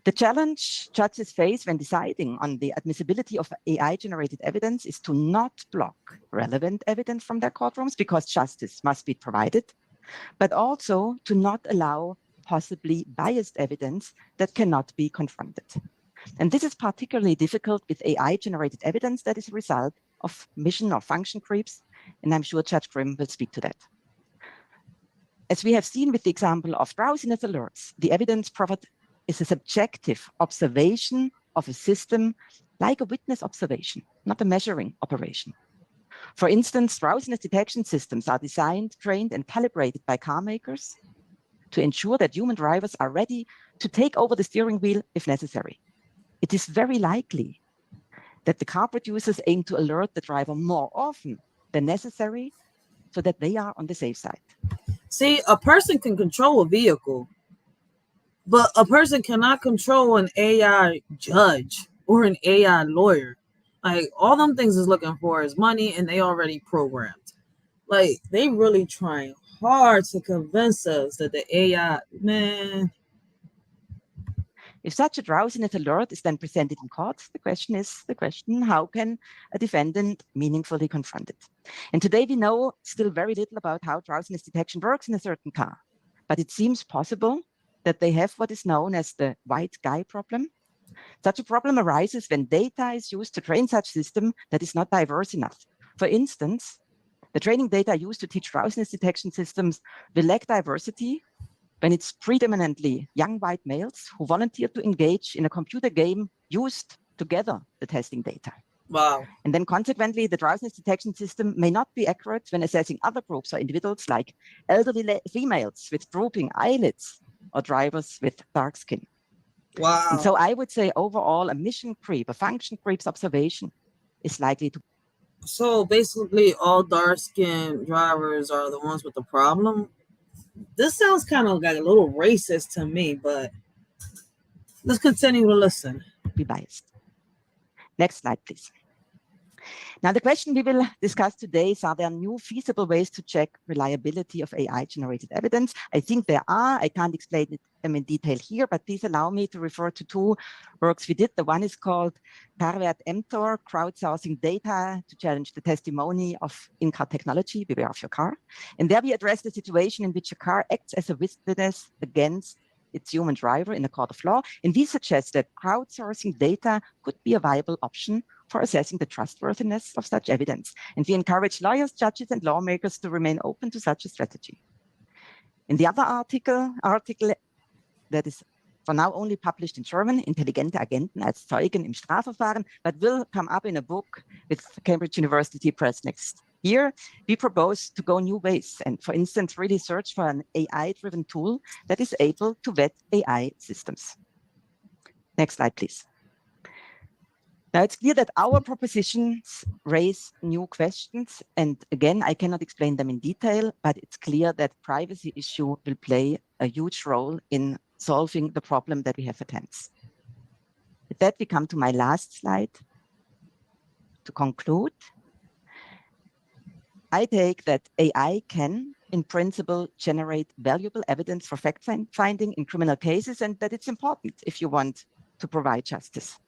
The challenge judges face when deciding on the admissibility of AI-generated evidence is to not block relevant evidence from their courtrooms because justice must be provided, but also to not allow possibly biased evidence that cannot be confronted. And this is particularly difficult with AI-generated evidence that is a result of mission or function creeps, and I'm sure Judge Grimm will speak to that. As we have seen with the example of drowsiness alerts, the evidence provided is a subjective observation of a system like a witness observation, not a measuring operation. For instance, drowsiness detection systems are designed, trained, and calibrated by car makers to ensure that human drivers are ready to take over the steering wheel if necessary. It is very likely that the car producers aim to alert the driver more often than necessary so that they are on the safe side. See, a person can control a vehicle, but a person cannot control an AI judge or an AI lawyer. Like, all them things is looking for is money, and they already programmed. Like, they really trying hard to convince us that the AI, man. If such a drowsiness alert is then presented in court, the question, how can a defendant meaningfully confront it? And today we know still very little about how drowsiness detection works in a certain car, but it seems possible that they have what is known as the white guy problem. Such a problem arises when data is used to train such system that is not diverse enough. For instance, the training data used to teach drowsiness detection systems will lack diversity when it's predominantly young white males who volunteer to engage in a computer game used to gather the testing data. Wow. And then consequently, the drowsiness detection system may not be accurate when assessing other groups or individuals like elderly females with drooping eyelids or drivers with dark skin. Wow. And so I would say overall, a mission creep, a function creep's observation is likely to. So basically, all dark-skinned drivers are the ones with the problem. This sounds kind of like a little racist to me, but let's continue to listen. Be biased. Next slide, please. Now, the question we will discuss today is, are there new feasible ways to check reliability of AI-generated evidence? I think there are. I can't explain them in detail here, but please allow me to refer to two works we did. The one is called Parwert Emtor, Crowdsourcing Data to Challenge the Testimony of In-Car Technology, Beware of Your Car. And there we address the situation in which a car acts as a witness against its human driver in a court of law. And we suggest that crowdsourcing data could be a viable option for assessing the trustworthiness of such evidence. And we encourage lawyers, judges, and lawmakers to remain open to such a strategy. In the other article that is for now only published in German, Intelligente Agenten als Zeugen im Strafverfahren, but will come up in a book with Cambridge University Press next year, we propose to go new ways and, for instance, really search for an AI-driven tool that is able to vet AI systems. Next slide, please. Now, it's clear that our propositions raise new questions. And again, I cannot explain them in detail, but it's clear that privacy issue will play a huge role in solving the problem that we have at hand. With that, we come to my last slide. To conclude, I take that AI can, in principle, generate valuable evidence for fact-finding in criminal cases, and that it's important if you want to provide justice.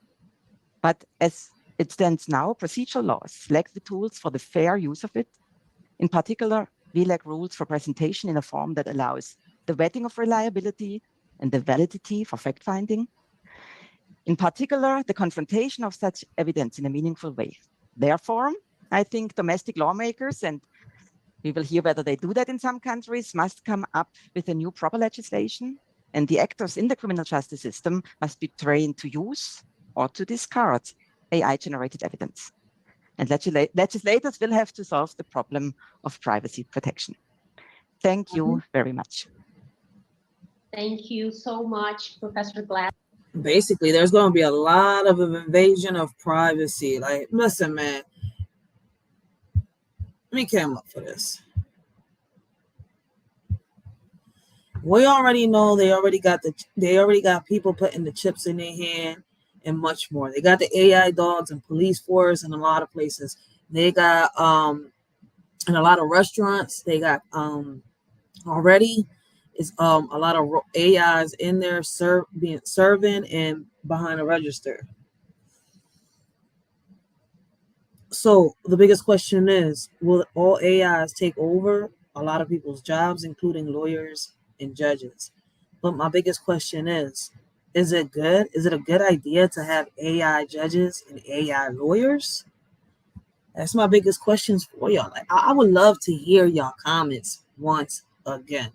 But as it stands now, procedural laws lack the tools for the fair use of it. In particular, we lack rules for presentation in a form that allows the vetting of reliability and the validity for fact-finding. In particular, the confrontation of such evidence in a meaningful way. Therefore, I think domestic lawmakers, and we will hear whether they do that in some countries, must come up with a new proper legislation, and the actors in the criminal justice system must be trained to use or to discard AI-generated evidence. And legislators will have to solve the problem of privacy protection. Thank you very much. Thank you so much, Professor Glass. Basically, there's going to be a lot of invasion of privacy. Like, listen, man, me came up for this. We already know they already got people putting the chips in their hand and much more. They got the AI dogs and police force in a lot of places. They got in a lot of restaurants. They got already is a lot of AIs in there serving and behind a register. So the biggest question is, will all AIs take over a lot of people's jobs, including lawyers and judges? But my biggest question is it good? Is it a good idea to have AI judges and AI lawyers? That's my biggest questions for y'all. Like, I would love to hear y'all comments once again.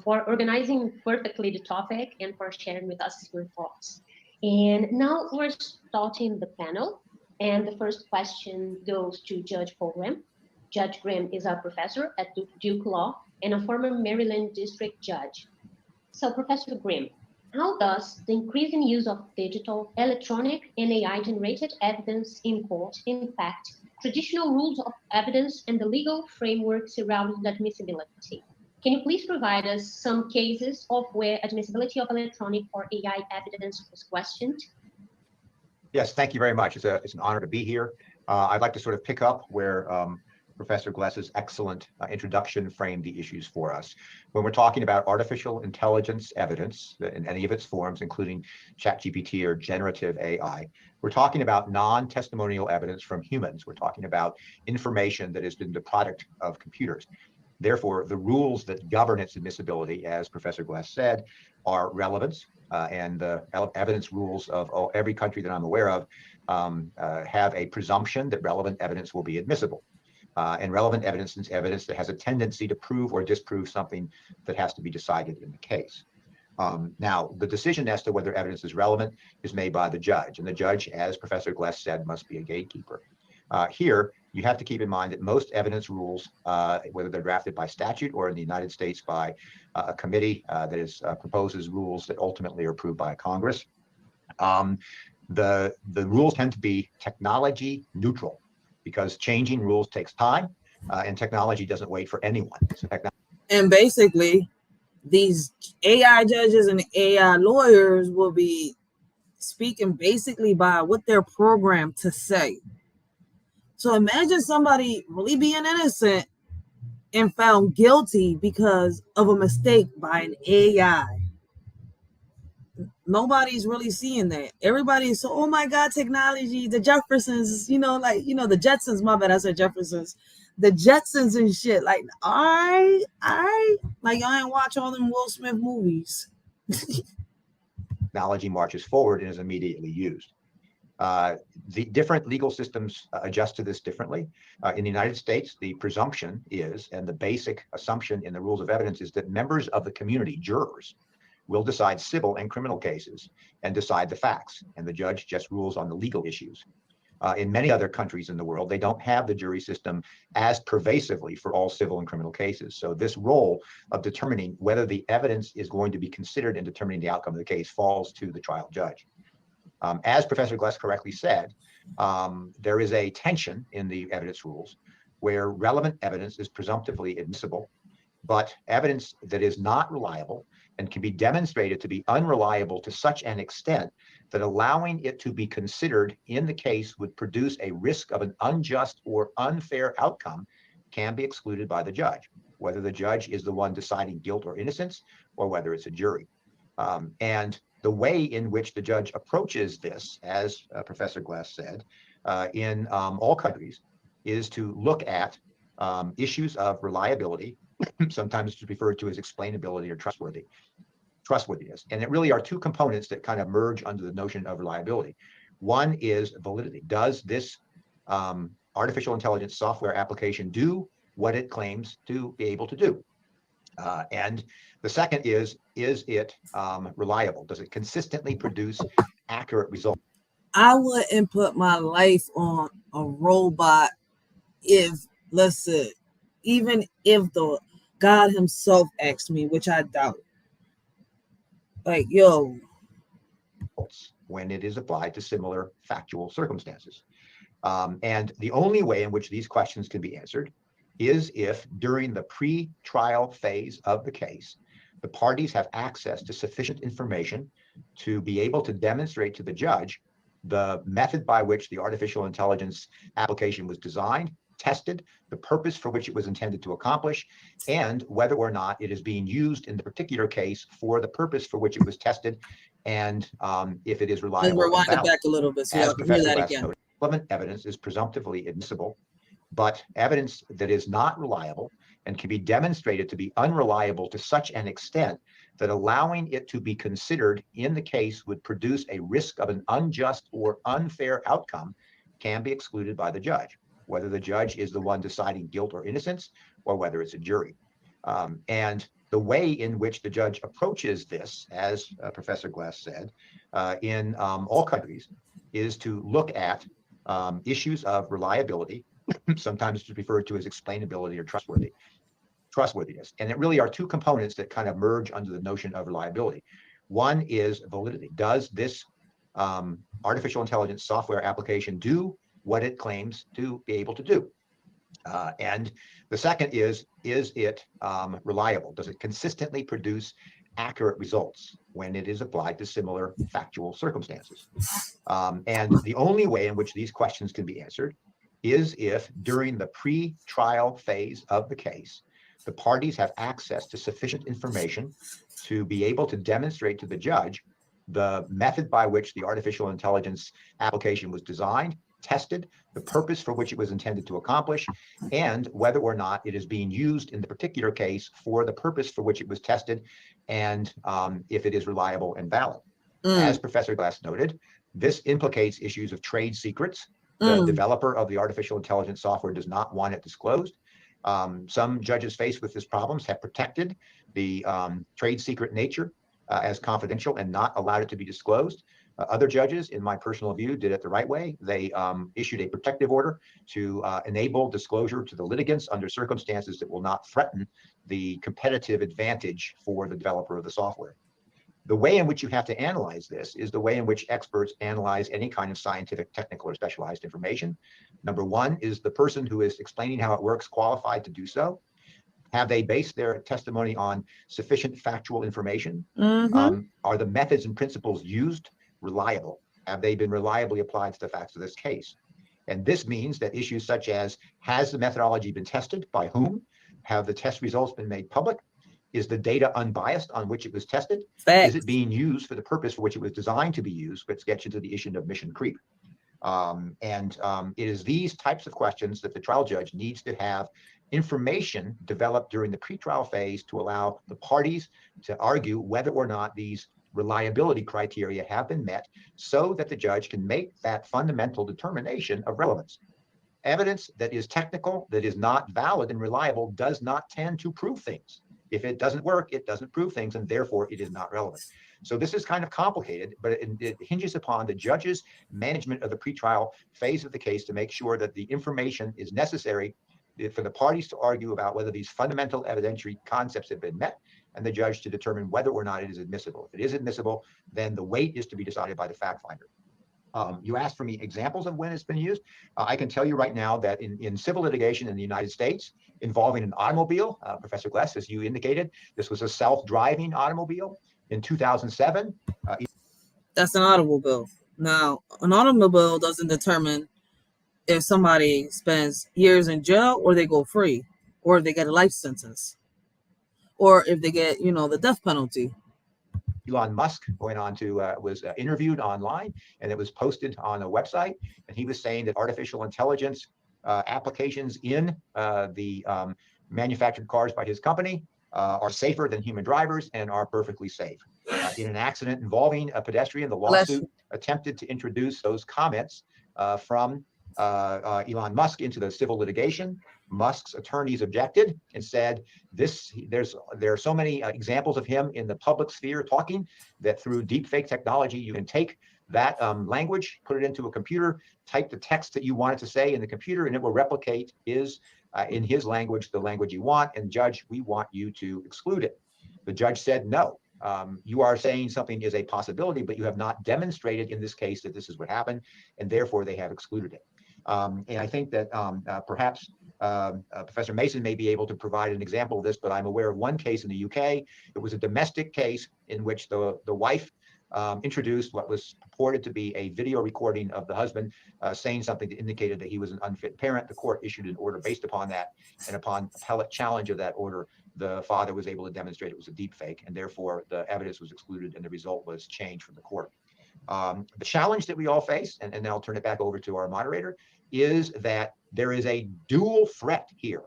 For organizing perfectly the topic and for sharing with us your thoughts. And now we're starting the panel. And the first question goes to Judge Program. Judge Grimm is a professor at Duke Law and a former Maryland district judge. So Professor Grimm, how does the increasing use of digital, electronic, and AI-generated evidence in court impact traditional rules of evidence and the legal framework surrounding admissibility? Can you please provide us some cases of where admissibility of electronic or AI evidence was questioned? Yes, thank you very much. It's an honor to be here. I'd like to sort of pick up where Professor Gless's excellent introduction framed the issues for us. When we're talking about artificial intelligence evidence in any of its forms, including ChatGPT or generative AI, we're talking about non-testimonial evidence from humans. We're talking about information that has been the product of computers. Therefore, the rules that govern its admissibility, as Professor Gless said, are relevance, and the evidence rules of every country that I'm aware of have a presumption that relevant evidence will be admissible. And relevant evidence is evidence that has a tendency to prove or disprove something that has to be decided in the case. Now, the decision as to whether evidence is relevant is made by the judge, and the judge, as Professor Gless said, must be a gatekeeper. Here, you have to keep in mind that most evidence rules, whether they're drafted by statute or in the United States by a committee that proposes rules that ultimately are approved by Congress, the rules tend to be technology neutral, because changing rules takes time, and technology doesn't wait for anyone. So and basically, these AI judges and AI lawyers will be speaking basically by what they're programmed to say. So imagine somebody really being innocent and found guilty because of a mistake by an AI. Nobody's really seeing that. Everybody's so, oh my God, technology, the Jeffersons, the Jetsons, my bad, I said Jeffersons, the Jetsons and shit. Like, I like, y'all ain't watch all them Will Smith movies. technology marches forward and is immediately used. The different legal systems adjust to this differently. In the United States, the presumption is, and the basic assumption in the rules of evidence is, that members of the community, jurors, will decide civil and criminal cases and decide the facts, and the judge just rules on the legal issues. In many other countries in the world, they don't have the jury system as pervasively for all civil and criminal cases. So this role of determining whether the evidence is going to be considered in determining the outcome of the case falls to the trial judge. As Professor Gless correctly said, there is a tension in the evidence rules where relevant evidence is presumptively admissible, but evidence that is not reliable and can be demonstrated to be unreliable to such an extent that allowing it to be considered in the case would produce a risk of an unjust or unfair outcome can be excluded by the judge, whether the judge is the one deciding guilt or innocence or whether it's a jury. And the way in which the judge approaches this, as Professor Gless said, in all countries, is to look at issues of reliability, sometimes it's referred to as explainability or trustworthiness. And it really are two components that kind of merge under the notion of reliability. One is validity. Does this artificial intelligence software application do what it claims to be able to do? And the second is it reliable? Does it consistently produce accurate results? I wouldn't put my life on a robot even if the God himself asked me, which I doubt. Like, yo. When it is applied to similar factual circumstances. And the only way in which these questions can be answered is if during the pre-trial phase of the case, the parties have access to sufficient information to be able to demonstrate to the judge the method by which the artificial intelligence application was designed, tested, the purpose for which it was intended to accomplish, and whether or not it is being used in the particular case for the purpose for which it was tested, and if it is reliable. Let's rewind it back a little bit so y'all can hear that again. Relevant evidence is presumptively admissible, but evidence that is not reliable and can be demonstrated to be unreliable to such an extent that allowing it to be considered in the case would produce a risk of an unjust or unfair outcome can be excluded by the judge, whether the judge is the one deciding guilt or innocence or whether it's a jury. And the way in which the judge approaches this, as Professor Gless said, in all countries, is to look at issues of reliability, Sometimes it's referred to as explainability or trustworthiness. And it really are two components that kind of merge under the notion of reliability. One is validity. Does this artificial intelligence software application do what it claims to be able to do? And the second is it reliable? Does it consistently produce accurate results when it is applied to similar factual circumstances? And the only way in which these questions can be answered is if during the pre-trial phase of the case, the parties have access to sufficient information to be able to demonstrate to the judge the method by which the artificial intelligence application was designed, tested, the purpose for which it was intended to accomplish, and whether or not it is being used in the particular case for the purpose for which it was tested, and if it is reliable and valid. As Professor Glass noted, this implicates issues of trade secrets. The developer of the artificial intelligence software does not want it disclosed. Some judges faced with this problems have protected the trade secret nature as confidential and not allowed it to be disclosed. Other judges, in my personal view, did it the right way. They issued a protective order to enable disclosure to the litigants under circumstances that will not threaten the competitive advantage for the developer of the software. The way in which you have to analyze this is the way in which experts analyze any kind of scientific, technical, or specialized information. Number one, is the person who is explaining how it works qualified to do so? Have they based their testimony on sufficient factual information? Are the methods and principles used reliable? Have they been reliably applied to the facts of this case? And this means that issues such as, has the methodology been tested? By whom? Have the test results been made public? Is the data unbiased on which it was tested? Is it being used for the purpose for which it was designed to be used, which gets into the issue of mission creep? It is these types of questions that the trial judge needs to have information developed during the pretrial phase to allow the parties to argue whether or not these reliability criteria have been met, so that the judge can make that fundamental determination of relevance. Evidence that is technical, that is not valid and reliable, does not tend to prove things. If it doesn't work, it doesn't prove things, and therefore it is not relevant. So this is kind of complicated, but it hinges upon the judge's management of the pretrial phase of the case to make sure that the information is necessary for the parties to argue about whether these fundamental evidentiary concepts have been met, and the judge to determine whether or not it is admissible. If it is admissible, then the weight is to be decided by the fact finder. You asked for me examples of when it's been used. I can tell you right now that in civil litigation in the United States involving an automobile, Professor Glass, as you indicated, this was a self-driving automobile. In 2007. That's an automobile. Now, an automobile doesn't determine if somebody spends years in jail or they go free, or if they get a life sentence, or if they get, the death penalty. Elon Musk was interviewed online, and it was posted on a website, and he was saying that artificial intelligence applications in the manufactured cars by his company are safer than human drivers and are perfectly safe. In an accident involving a pedestrian, the lawsuit attempted to introduce those comments from Elon Musk into the civil litigation. Musk's attorneys objected and said, there are so many examples of him in the public sphere talking that through deepfake technology, you can take that language, put it into a computer, type the text that you want it to say in the computer, and it will replicate in his language, the language you want. And judge, we want you to exclude it. The judge said, no, you are saying something is a possibility, but you have not demonstrated in this case that this is what happened, and therefore they have excluded it. And I think that perhaps Professor Mason may be able to provide an example of this, but I'm aware of one case in the UK. It was a domestic case in which the wife introduced what was purported to be a video recording of the husband saying something that indicated that he was an unfit parent. The court issued an order based upon that, and upon appellate challenge of that order, the father was able to demonstrate it was a deep fake, and therefore the evidence was excluded and the result was changed from the court. The challenge that we all face, and then I'll turn it back over to our moderator, is that there is a dual threat here,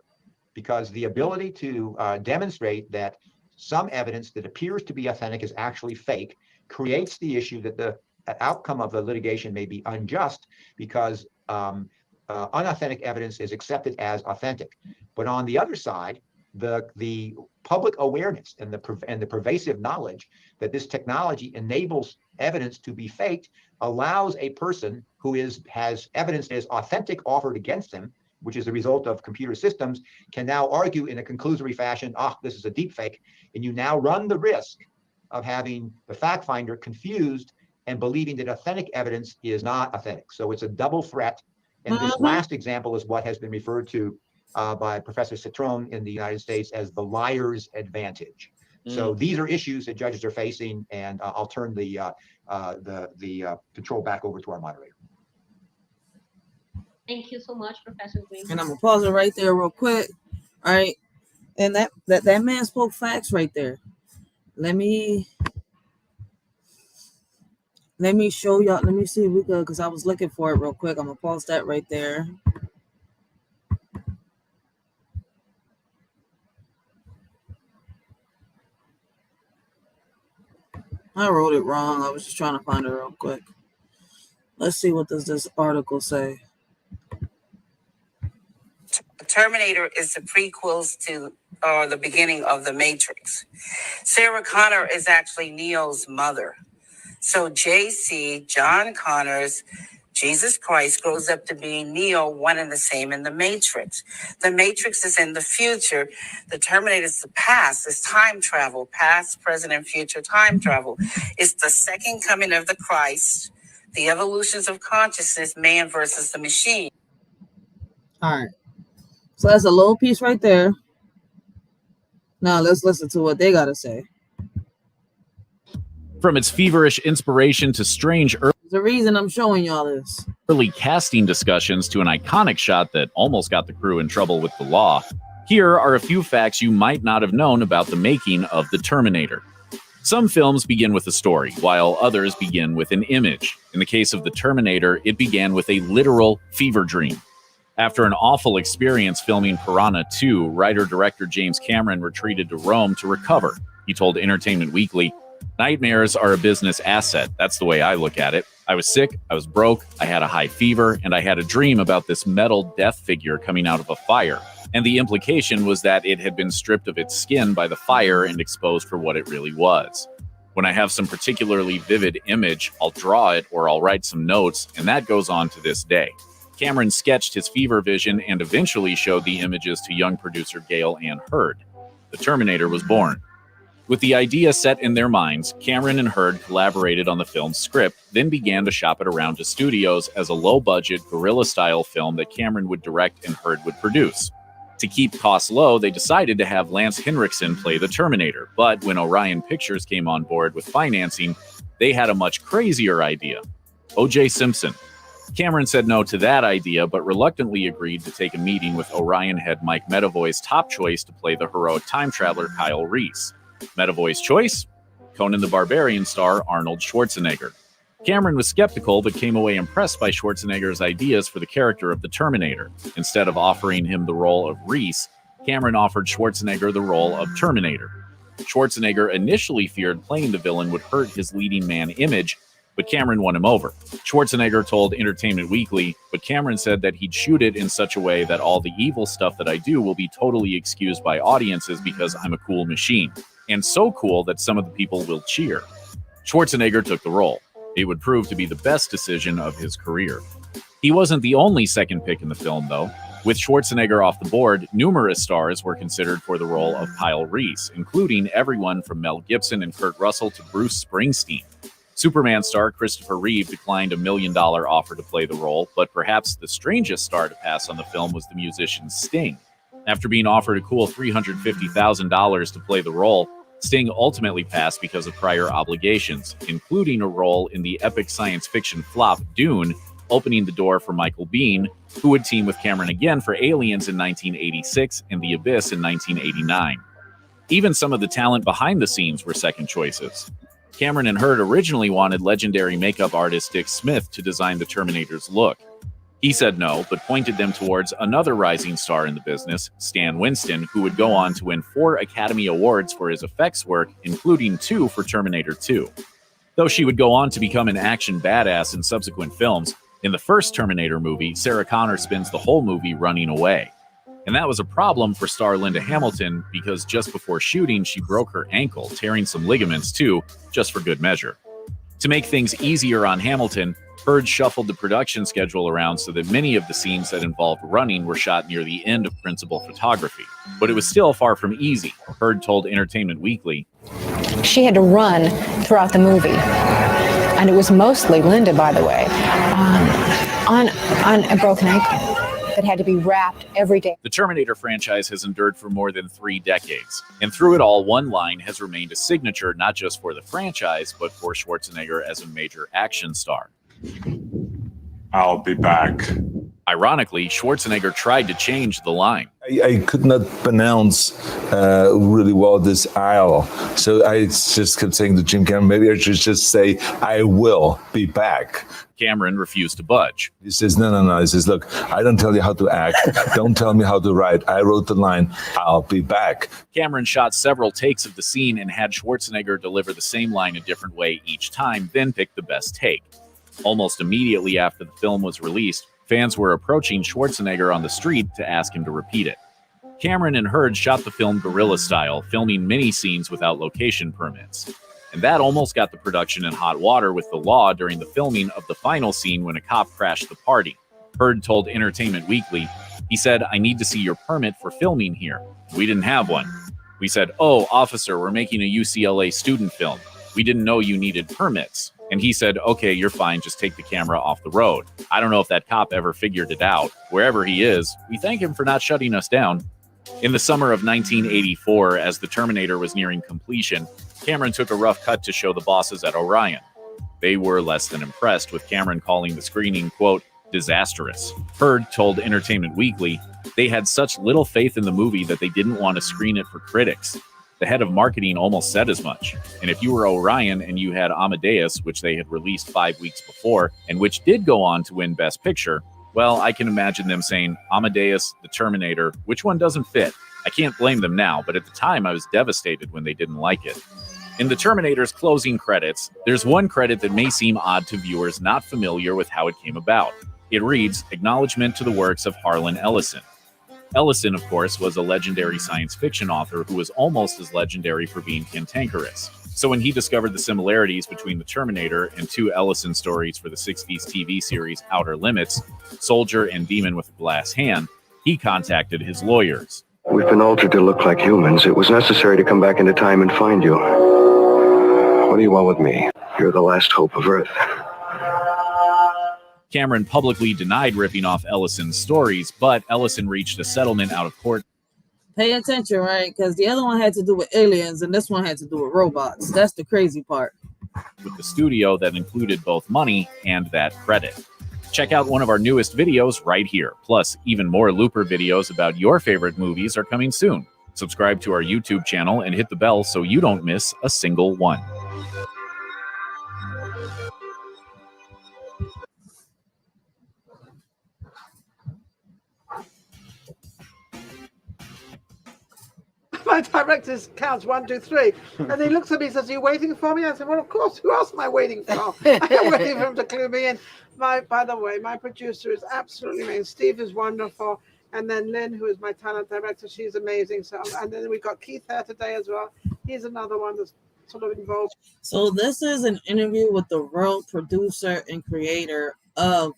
because the ability to demonstrate that some evidence that appears to be authentic is actually fake creates the issue that the outcome of the litigation may be unjust, because unauthentic evidence is accepted as authentic. But on the other side, the public awareness and the pervasive knowledge that this technology enables evidence to be faked allows a person who has evidence that is authentic offered against them which is the result of computer systems, can now argue in a conclusory fashion, this is a deep fake, and you now run the risk of having the fact finder confused and believing that authentic evidence is not authentic. So it's a double threat. And this last example is what has been referred to by Professor Citron in the United States as the liar's advantage. So these are issues that judges are facing, and I'll turn the control back over to our moderator. Thank you so much, Professor Green. And I'm gonna pause it right there real quick. All right. And that man spoke facts right there. Let me show y'all. Let me see if we could, because I was looking for it real quick. I'm gonna pause that right there. I wrote it wrong. I was just trying to find it real quick. Let's see, what does this article say? Terminator is the prequels to or the beginning of the Matrix. Sarah Connor is actually Neo's mother. So JC, John Connor's Jesus Christ, grows up to be Neo, one and the same in the Matrix. The Matrix is in the future. The Terminator is the past. It's time travel, past, present, and future time travel. It's the second coming of the Christ, the evolutions of consciousness, man versus the machine. All right. So that's a little piece right there. Now let's listen to what they got to say. From its feverish inspiration to strange There's a reason I'm showing y'all this. early casting discussions to an iconic shot that almost got the crew in trouble with the law, here are a few facts you might not have known about the making of the Terminator. Some films begin with a story, while others begin with an image. In the case of the Terminator, it began with a literal fever dream. After an awful experience filming Piranha 2, writer-director James Cameron retreated to Rome to recover. He told Entertainment Weekly, "Nightmares are a business asset. That's the way I look at it. I was sick, I was broke, I had a high fever, and I had a dream about this metal death figure coming out of a fire. And the implication was that it had been stripped of its skin by the fire and exposed for what it really was. When I have some particularly vivid image, I'll draw it or I'll write some notes, and that goes on to this day." Cameron sketched his fever vision and eventually showed the images to young producer Gail Ann Hurd. The Terminator was born. With the idea set in their minds, Cameron and Hurd collaborated on the film's script, then began to shop it around to studios as a low-budget, guerrilla-style film that Cameron would direct and Hurd would produce. To keep costs low, they decided to have Lance Henriksen play the Terminator, but when Orion Pictures came on board with financing, they had a much crazier idea. O.J. Simpson. Cameron said no to that idea, but reluctantly agreed to take a meeting with Orion head Mike Medavoy's top choice to play the heroic time traveler Kyle Reese. Medavoy's choice? Conan the Barbarian star Arnold Schwarzenegger. Cameron was skeptical, but came away impressed by Schwarzenegger's ideas for the character of the Terminator. Instead of offering him the role of Reese, Cameron offered Schwarzenegger the role of Terminator. Schwarzenegger initially feared playing the villain would hurt his leading man image, but Cameron won him over. Schwarzenegger told Entertainment Weekly, but Cameron said that he'd shoot it in such a way that all the evil stuff that I do will be totally excused by audiences because I'm a cool machine. And so cool that some of the people will cheer. Schwarzenegger took the role. It would prove to be the best decision of his career. He wasn't the only second pick in the film, though. With Schwarzenegger off the board, numerous stars were considered for the role of Kyle Reese, including everyone from Mel Gibson and Kurt Russell to Bruce Springsteen. Superman star Christopher Reeve declined a $1 million offer to play the role, but perhaps the strangest star to pass on the film was the musician Sting. After being offered a cool $350,000 to play the role, Sting ultimately passed because of prior obligations, including a role in the epic science fiction flop Dune, opening the door for Michael Biehn, who would team with Cameron again for Aliens in 1986 and The Abyss in 1989. Even some of the talent behind the scenes were second choices. Cameron and Hurd originally wanted legendary makeup artist Dick Smith to design the Terminator's look. He said no, but pointed them towards another rising star in the business, Stan Winston, who would go on to win 4 Academy Awards for his effects work, including 2 for Terminator 2. Though she would go on to become an action badass in subsequent films, in the first Terminator movie, Sarah Connor spends the whole movie running away. And that was a problem for star Linda Hamilton because just before shooting, she broke her ankle, tearing some ligaments too, just for good measure. To make things easier on Hamilton, Hurd shuffled the production schedule around so that many of the scenes that involved running were shot near the end of principal photography. But it was still far from easy. Hurd told Entertainment Weekly, "She had to run throughout the movie, and it was mostly Linda, by the way, on a broken ankle that had to be wrapped every day." The Terminator franchise has endured for more than 3 decades. And through it all, one line has remained a signature not just for the franchise, but for Schwarzenegger as a major action star. "I'll be back." Ironically, Schwarzenegger tried to change the line. I could not pronounce really well this "I'll," so I just kept saying to Jim Cameron, maybe I should just say, "I will be back." Cameron refused to budge. He says, no. He says, "Look, I don't tell you how to act. Don't tell me how to write. I wrote the line, 'I'll be back.'" Cameron shot several takes of the scene and had Schwarzenegger deliver the same line a different way each time, then pick the best take. Almost immediately after the film was released, fans were approaching Schwarzenegger on the street to ask him to repeat it. Cameron and Hurd shot the film guerrilla style, filming many scenes without location permits. And that almost got the production in hot water with the law during the filming of the final scene when a cop crashed the party. Hurd told Entertainment Weekly, he said, "I need to see your permit for filming here." We didn't have one. We said, "Oh, officer, we're making a UCLA student film. We didn't know you needed permits." And he said, "Okay, you're fine, just take the camera off the road." I don't know if that cop ever figured it out. Wherever he is, we thank him for not shutting us down. In the summer of 1984, as the Terminator was nearing completion, Cameron took a rough cut to show the bosses at Orion. They were less than impressed, with Cameron calling the screening, quote, "disastrous." Hurd told Entertainment Weekly, they had such little faith in the movie that they didn't want to screen it for critics. The head of marketing almost said as much. And if you were Orion and you had Amadeus, which they had released 5 weeks before, and which did go on to win Best Picture, well, I can imagine them saying, Amadeus, the Terminator, which one doesn't fit? I can't blame them now, but at the time I was devastated when they didn't like it. In the Terminator's closing credits, there's one credit that may seem odd to viewers not familiar with how it came about. It reads, "Acknowledgement to the works of Harlan Ellison." Ellison, of course, was a legendary science fiction author who was almost as legendary for being cantankerous. So when he discovered the similarities between the Terminator and 2 Ellison stories for the 60s TV series Outer Limits, Soldier and Demon with a Glass Hand, he contacted his lawyers. "We've been altered to look like humans. It was necessary to come back into time and find you. What do you want with me? You're the last hope of Earth." Cameron publicly denied ripping off Ellison's stories, but Ellison reached a settlement out of court. Pay attention, right? Because the other one had to do with aliens and this one had to do with robots. That's the crazy part. With the studio that included both money and that credit. Check out one of our newest videos right here. Plus, even more Looper videos about your favorite movies are coming soon. Subscribe to our YouTube channel and hit the bell so you don't miss a single one. My director counts 1, 2, 3, and he looks at me and says, "Are you waiting for me?" I said, "Well, of course. Who else am I waiting for? I'm waiting for him to clue me in." By the way, my producer is absolutely amazing. Steve is wonderful, and then Lynn, who is my talent director, she's amazing. So, and then we've got Keith here today as well. He's another one that's sort of involved. So this is an interview with the world producer and creator of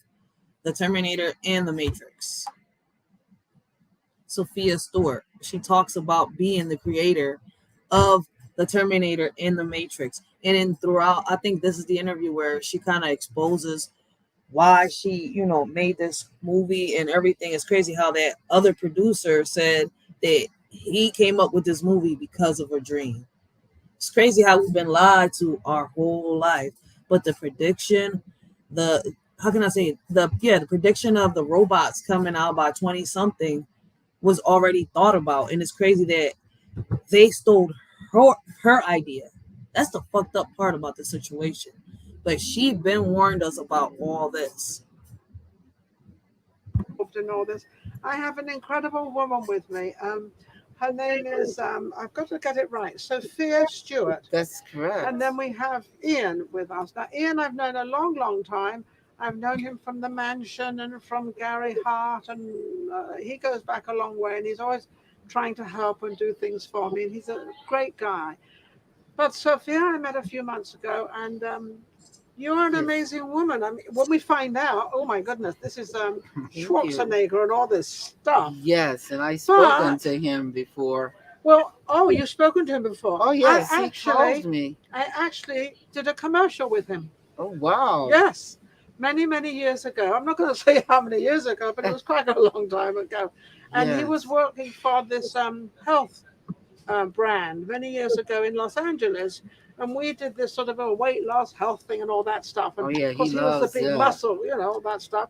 the Terminator and the Matrix, Sophia Stewart. She talks about being the creator of the Terminator and the Matrix. And then throughout, I think this is the interview where she kind of exposes why she, made this movie and everything. It's crazy how that other producer said that he came up with this movie because of a dream. It's crazy how we've been lied to our whole life. But the prediction, the prediction of the robots coming out by 20-something was already thought about. And it's crazy that they stole her idea. That's the fucked up part about the situation. But she been warned us about all this. In all this, I have an incredible woman with me. Her name is, I've got to get it right, Sophia Stewart. That's correct. And then we have Ian with us. Now, Ian I've known a long, long time. I've known him from The Mansion and from Gary Hart, and he goes back a long way, and he's always trying to help and do things for me, and he's a great guy. But Sophia I met a few months ago, and You're an amazing woman. I mean, when we find out, oh my goodness, this is Schwarzenegger and all this stuff. Yes, and I've spoken to him before. Well, oh, you've spoken to him before. Oh yes, he called me. I actually did a commercial with him. Oh wow. Yes, many years ago. I'm not going to say how many years ago, but it was quite a long time ago. And he was working for this health brand many years ago in Los Angeles. And we did this sort of a weight loss health thing and all that stuff. And oh yeah, of course, he was the big muscle, you know, all that stuff.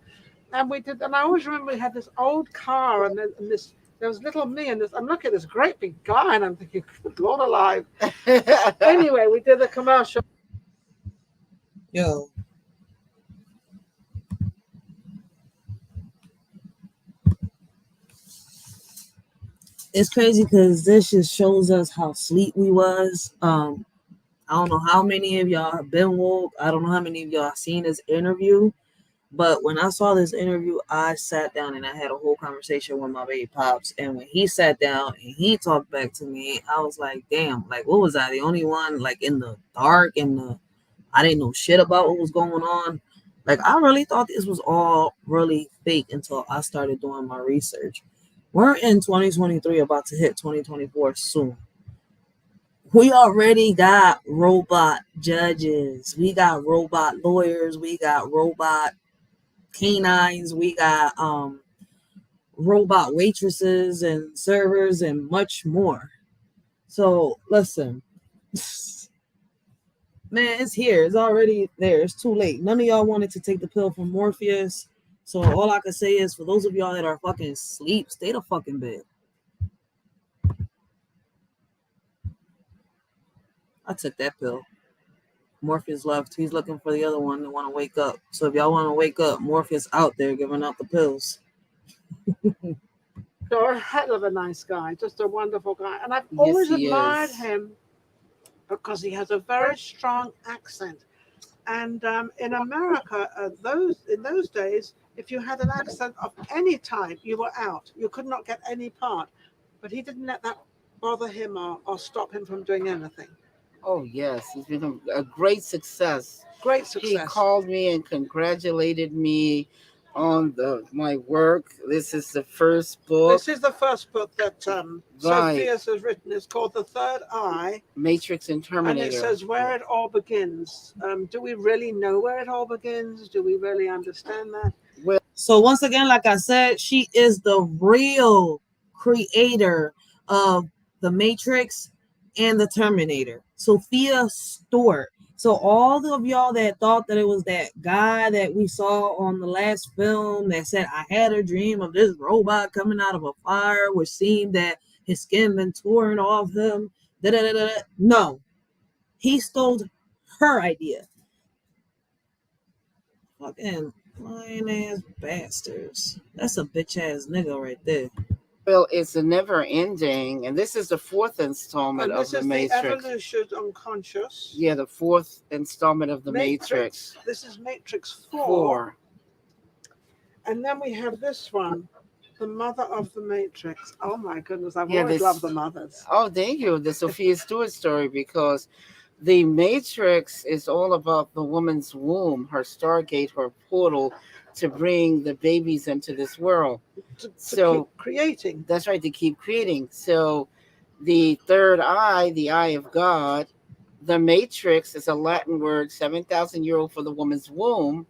And we did, and I always remember we had this old car and this, there was little me and this, I'm looking at this great big guy and I'm thinking, good Lord alive. Anyway, we did the commercial. Yo. It's crazy because this just shows us how sleep we was. I don't know how many of y'all have been woke. I don't know how many of y'all have seen this interview. But when I saw this interview, I sat down and I had a whole conversation with my baby pops. And when he sat down and he talked back to me, I was like, damn, like, what was I? The only one, like, in the dark and I didn't know shit about what was going on. Like, I really thought this was all really fake until I started doing my research. We're in 2023, about to hit 2024 soon. We already got robot judges. We got robot lawyers. We got robot canines. We got robot waitresses and servers and much more. So listen, man, it's here. It's already there. It's too late. None of y'all wanted to take the pill from Morpheus. So all I can say is, for those of y'all that are fucking asleep, stay the fucking bed. I took that pill. Morpheus left. He's looking for the other one that want to wake up. So if y'all want to wake up, Morpheus out there giving out the pills. You're a hell of a nice guy. Just a wonderful guy. And I've always admired him because he has a very strong accent. And in America, in those days, if you had an accent of any type, you were out. You could not get any part. But he didn't let that bother him or stop him from doing anything. Oh yes, he's been a great success. Great success. He called me and congratulated me on my work. This is the first book. This is the first book that Sophia's has written. It's called The Third Eye. Matrix and Terminator. And it says where it all begins. Do we really know where it all begins? Do we really understand that? Well, so once again, like I said, she is the real creator of the Matrix and the Terminator, Sophia Stewart. So all of y'all that thought that it was that guy that we saw on the last film that said, I had a dream of this robot coming out of a fire, which seemed that his skin been torn off him. No, he stole her idea. Fucking lying ass bastards. That's a bitch ass nigga right there. Well, it's a never ending, and this is the fourth installment of the Matrix. The evolution unconscious. Yeah, the fourth installment of the Matrix. This is Matrix 4. And then we have this one, the mother of the Matrix. Oh my goodness, I've always loved the mothers. Oh, thank you. The Sophia Stewart story, because the Matrix is all about the woman's womb, her Stargate, her portal, to bring the babies into this world. To keep creating. That's right, to keep creating. So the third eye, the eye of God, the Matrix is a Latin word, 7,000 year old for the woman's womb,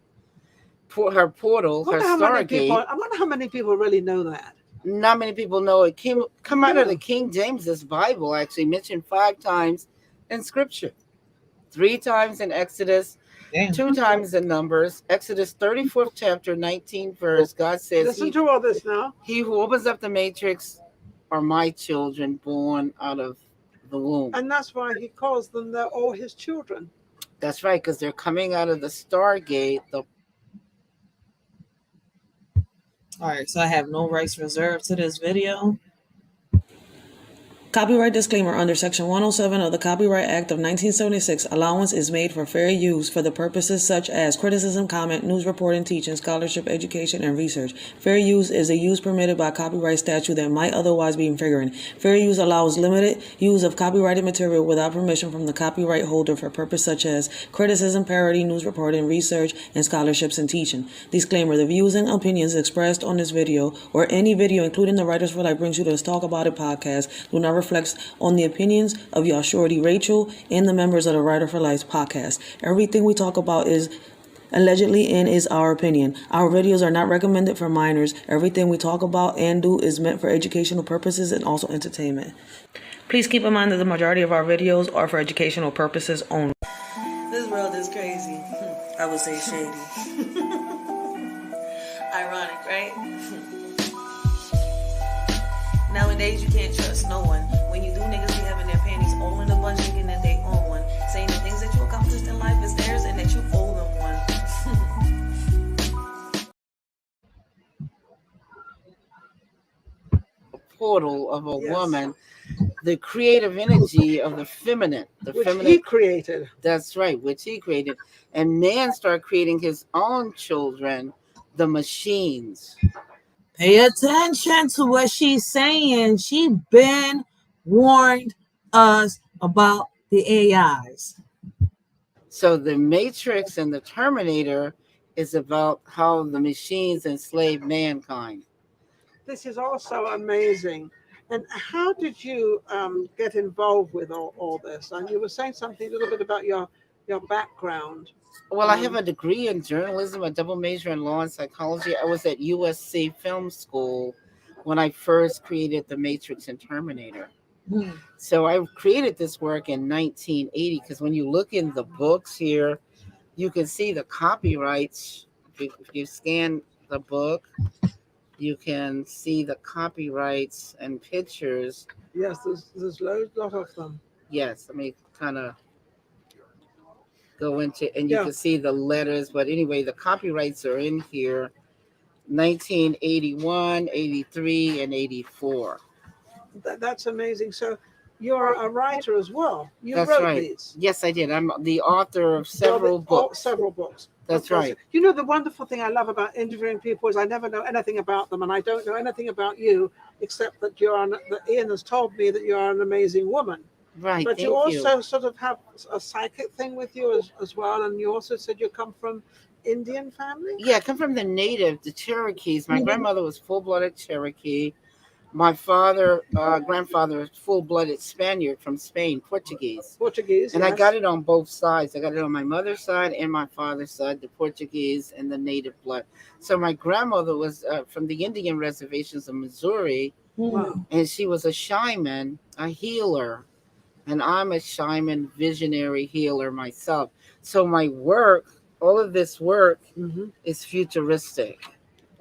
for her portal, her Stargate. I wonder how many people really know that. Not many people know it. Come out of the King James's Bible, actually mentioned 5 times in Scripture, 3 times in Exodus, 2 times in Numbers. Exodus 34th chapter, 19th verse. God says, listen to all this now. He who opens up the Matrix are my children born out of the womb. And that's why he calls them, they're all his children. That's right, because they're coming out of the Stargate. All right, so I have no rights reserved to this video. Copyright disclaimer: under Section 107 of the Copyright Act of 1976, allowance is made for fair use for the purposes such as criticism, comment, news reporting, teaching, scholarship, education, and research. Fair use is a use permitted by copyright statute that might otherwise be infringing. Fair use allows limited use of copyrighted material without permission from the copyright holder for purposes such as criticism, parody, news reporting, research, and scholarships and teaching. Disclaimer: the views and opinions expressed on this video or any video, including the Writers for Life Brings You to Let's Talk About It podcast, do not reflect on the opinions of your shorty Racheal and the members of the Writer for Life podcast. Everything we talk about is allegedly and is our opinion. Our videos are not recommended for minors. Everything we talk about and do is meant for educational purposes and also entertainment. Please keep in mind that the majority of our videos are for educational purposes only. This world is crazy. I would say shady. Ironic, right? Nowadays, you can't trust no one. When you do, niggas be having their panties all in a bunch, thinking that they own one. Saying the things that you accomplished in life is theirs and that you owe them one. Portal of a woman, the creative energy of the feminine, Which he created. That's right, which he created. And man started creating his own children, the machines. Pay attention to what she's saying. She been warned us about the AIs. So the Matrix and the Terminator is about how the machines enslave mankind. This is also amazing. And how did you get involved with all this? And you were saying something a little bit about your background. Well, I have a degree in journalism, a double major in law and psychology. I was at USC Film School when I first created The Matrix and Terminator. So I created this work in 1980 because when you look in the books here, you can see the copyrights. If you scan the book, you can see the copyrights and pictures. Yes, there's lot of them. Yes, let me kind of go into, and you can see the letters. But anyway, the copyrights are in here, 1981, 83, and 84. That's amazing. So you're a writer as well. You That's wrote right. these. Yes, I did. I'm the author of several books. Several books. That's right. You know, the wonderful thing I love about interviewing people is I never know anything about them, and I don't know anything about you except that that Ian has told me that you are an amazing woman. Right. But you also sort of have a psychic thing with you as well, and you also said you come from Indian family. Yeah, I come from the Cherokees. My grandmother was full-blooded Cherokee. My grandfather was full-blooded Spaniard from Spain, Portuguese. And I got it on both sides. I got it on my mother's side and my father's side, the Portuguese and the native blood. So my grandmother was from the Indian reservations of Missouri, and she was a shaman, a healer. And I'm a shaman, visionary healer myself. So my work, all of this work is futuristic.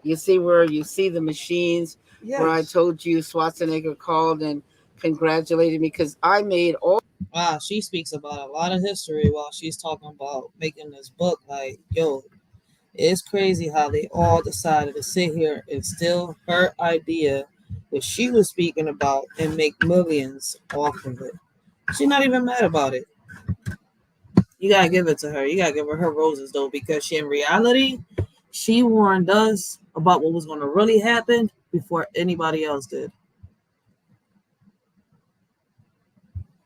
You see where you see the machines, where I told you Schwarzenegger called and congratulated me because I made all. Wow, she speaks about a lot of history while she's talking about making this book. Like, yo, it's crazy how they all decided to sit here and steal her idea, which she was speaking about, and make millions off of it. She's not even mad about it. You gotta give it to her. You gotta give her roses, though, because in reality, she warned us about what was going to really happen before anybody else did.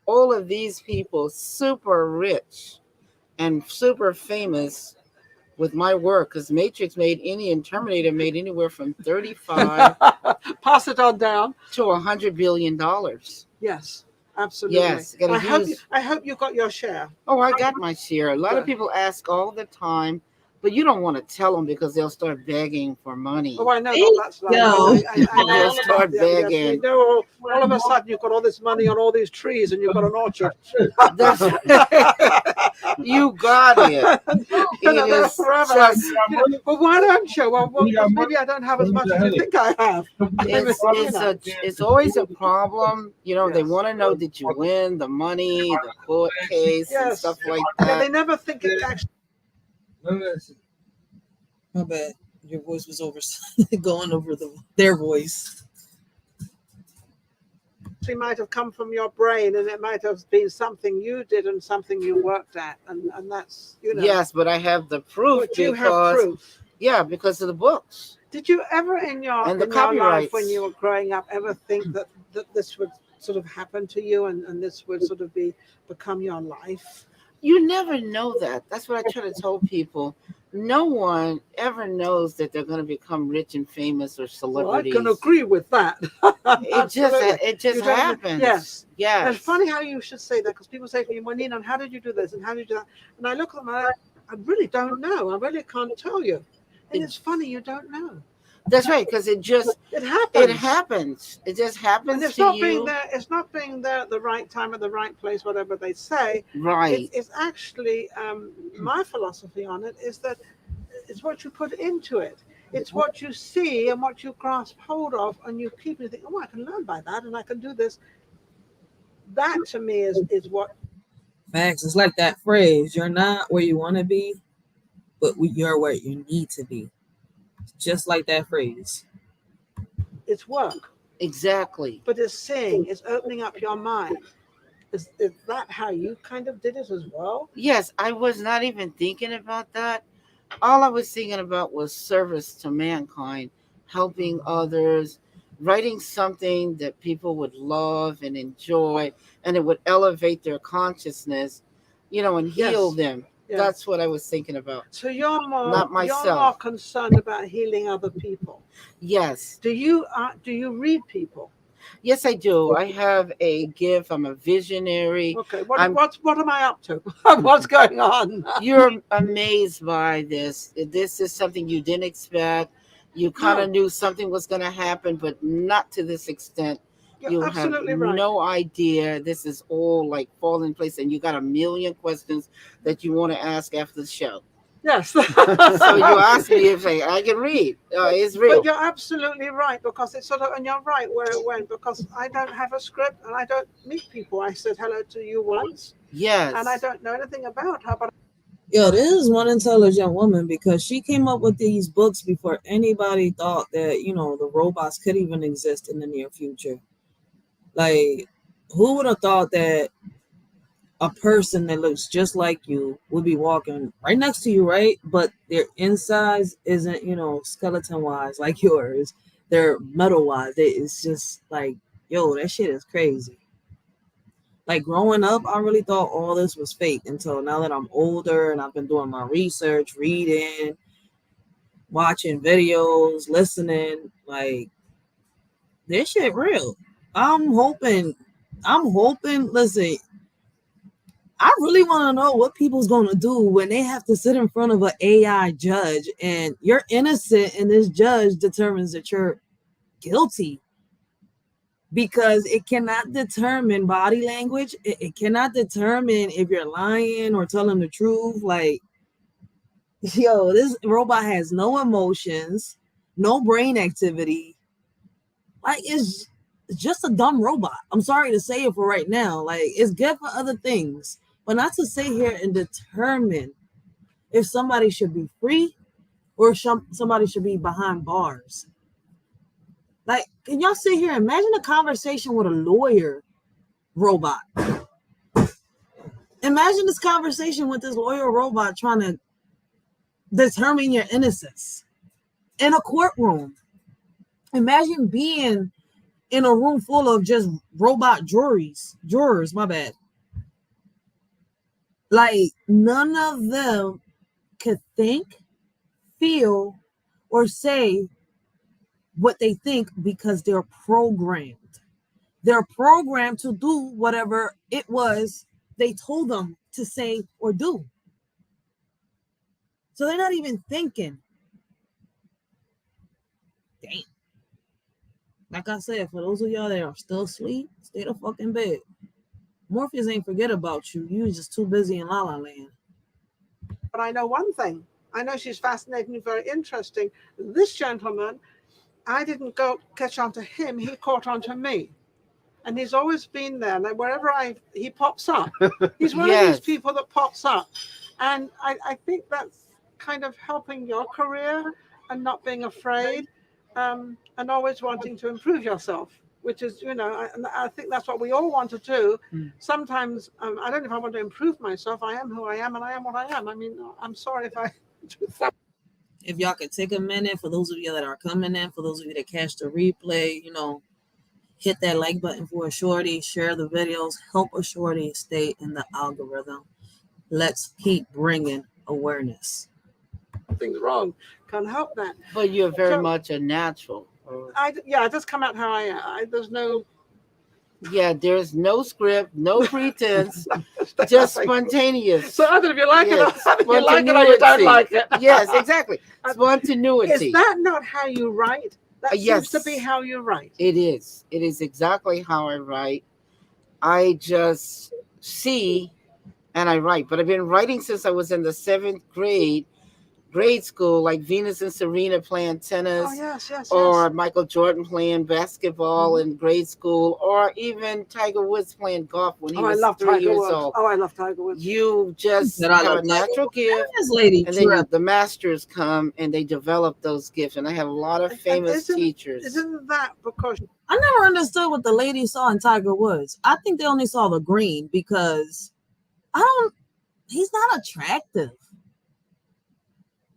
All of these people super rich and super famous with my work, because Matrix made and Terminator made anywhere from 35 pass it on down to $100 billion. Yes, absolutely. Yes, I hope you got your share. Oh, I got my share. A lot of people ask all the time, but you don't want to tell them because they'll start begging for money. Oh, I know what that's like. They'll start begging. Yes, you know, all of a sudden you've got all this money on all these trees and you've got an orchard. You got it. But why don't you? Well, maybe I don't have as much as you think I have. It's always a problem. You know, they want to know, did you win the money, the court case, and stuff like that. Yeah, they never think it actually. My bad. Your voice was going over their voice. actually might have come from your brain, and it might have been something you did and something you worked at, and that's, you know. Yes, but I have the proof But you have proof. Yeah, because of the books. Did you ever in your And the life when copyrights. you were growing up ever think that this would sort of happen to you, and this would sort of become your life? You never know that. That's what I try to tell people. No one ever knows that they're going to become rich and famous or Well, I celebrities. can agree with that. It just You don't- happens. Yes. Yes. And it's funny how you should say that, because people say to me, well, Nina, how did you do this and how did you do that? And I look at them and I really don't know. I really can't tell you. And it's funny you don't know. That's right, because it happens. It happens. It just happens And it's to not you. being there. It's not being there at the right time at the right place, whatever they say. Right. It's actually my philosophy on it is that it's what you put into it. It's what you see and what you grasp hold of, and you keep and you think, oh, I can learn by that, and I can do this. That to me is what. Facts. It's like that phrase: "You're not where you want to be, but you're where you need to be." Just like that phrase. It's work. Exactly. But it's seeing, it's opening up your mind. Is that how you kind of did it as well? Yes, I was not even thinking about that. All I was thinking about was service to mankind, helping others, writing something that people would love and enjoy, and it would elevate their consciousness, and heal Yes. them. Yeah. That's what I was thinking about. So you're more Not myself. You're more concerned about healing other people. Yes. Do you read people? Yes, I do. I have a gift. I'm a visionary. Okay. What am I up to? What's going on? You're amazed by this. This is something you didn't expect. You kind of knew something was going to happen, but not to this extent. You're You have absolutely right. no idea. This is all like fall in place, and you got a million questions that you want to ask after the show. Yes. So you ask me if I can read. It's real. But you're absolutely right, because it's sort of, and you're right where it went, because I don't have a script and I don't meet people. I said hello to you once. Yes. And I don't know anything about her, but Yo, this is one intelligent woman, because she came up with these books before anybody thought that, the robots could even exist in the near future. Like, who would have thought that a person that looks just like you would be walking right next to you, right? But their insides isn't, skeleton wise like yours. They're metal wise. It's just like, yo, that shit is crazy. Like, growing up, I really thought all this was fake until now that I'm older and I've been doing my research, reading, watching videos, listening. Like, this shit real. I'm hoping, listen, I really want to know what people's going to do when they have to sit in front of an AI judge and you're innocent and this judge determines that you're guilty, because it cannot determine body language. It cannot determine if you're lying or telling the truth. Like, yo, this robot has no emotions, no brain activity. Like, it's just a dumb robot. I'm sorry to say it for right now. Like, it's good for other things, but not to sit here and determine if somebody should be free or somebody should be behind bars. Like, can y'all sit here? Imagine a conversation with a lawyer robot. Imagine this conversation with this lawyer robot trying to determine your innocence in a courtroom. Imagine being in a room full of just robot jurors, my bad. Like, none of them could think, feel, or say what they think, because they're programmed. They're programmed to do whatever it was they told them to say or do. So they're not even thinking. Damn. Like I said, for those of y'all that are still asleep, stay the fuck in bed. Morpheus ain't forget about you. You was just too busy in La La Land. But I know one thing. I know she's fascinating and very interesting. This gentleman, I didn't go catch on to him. He caught on to me. And he's always been there. Like, wherever he pops up. He's one of these people that pops up. And I think that's kind of helping your career and not being afraid, and always wanting to improve yourself. which is, I think that's what we all want to do. Sometimes I don't know if I want to improve myself. I am who I am, and I am what I am. I mean, I'm sorry if I do something. If y'all could take a minute, for those of you that are coming in, for those of you that catch the replay, hit that like button for a shorty, share the videos, help a shorty stay in the algorithm. Let's keep bringing awareness. Things wrong, can't help that. But you're very much a natural. I just come out how I am. There's no. Yeah, there's no script, no pretense, just spontaneous. So either if you like it, or you like it, or Spontaneity. you don't like it. Yes, exactly. Spontaneity. Is that not how you write? That Yes. seems to be how you write. It is. It is exactly how I write. I just see and I write. But I've been writing since I was in the 7th grade school, like Venus and Serena playing tennis, Oh, yes. or Michael Jordan playing basketball in grade school, or even Tiger Woods playing golf when he Oh, I was love 3 Tiger years Woods. old. Oh, I love Tiger Woods. You just But I have love a Tiger natural Woods. gift, This lady and then tripped. the masters come and they develop those gifts. And I have a lot of famous teachers. Isn't that because I never understood what the lady saw in Tiger Woods. I think they only saw the green because he's not attractive.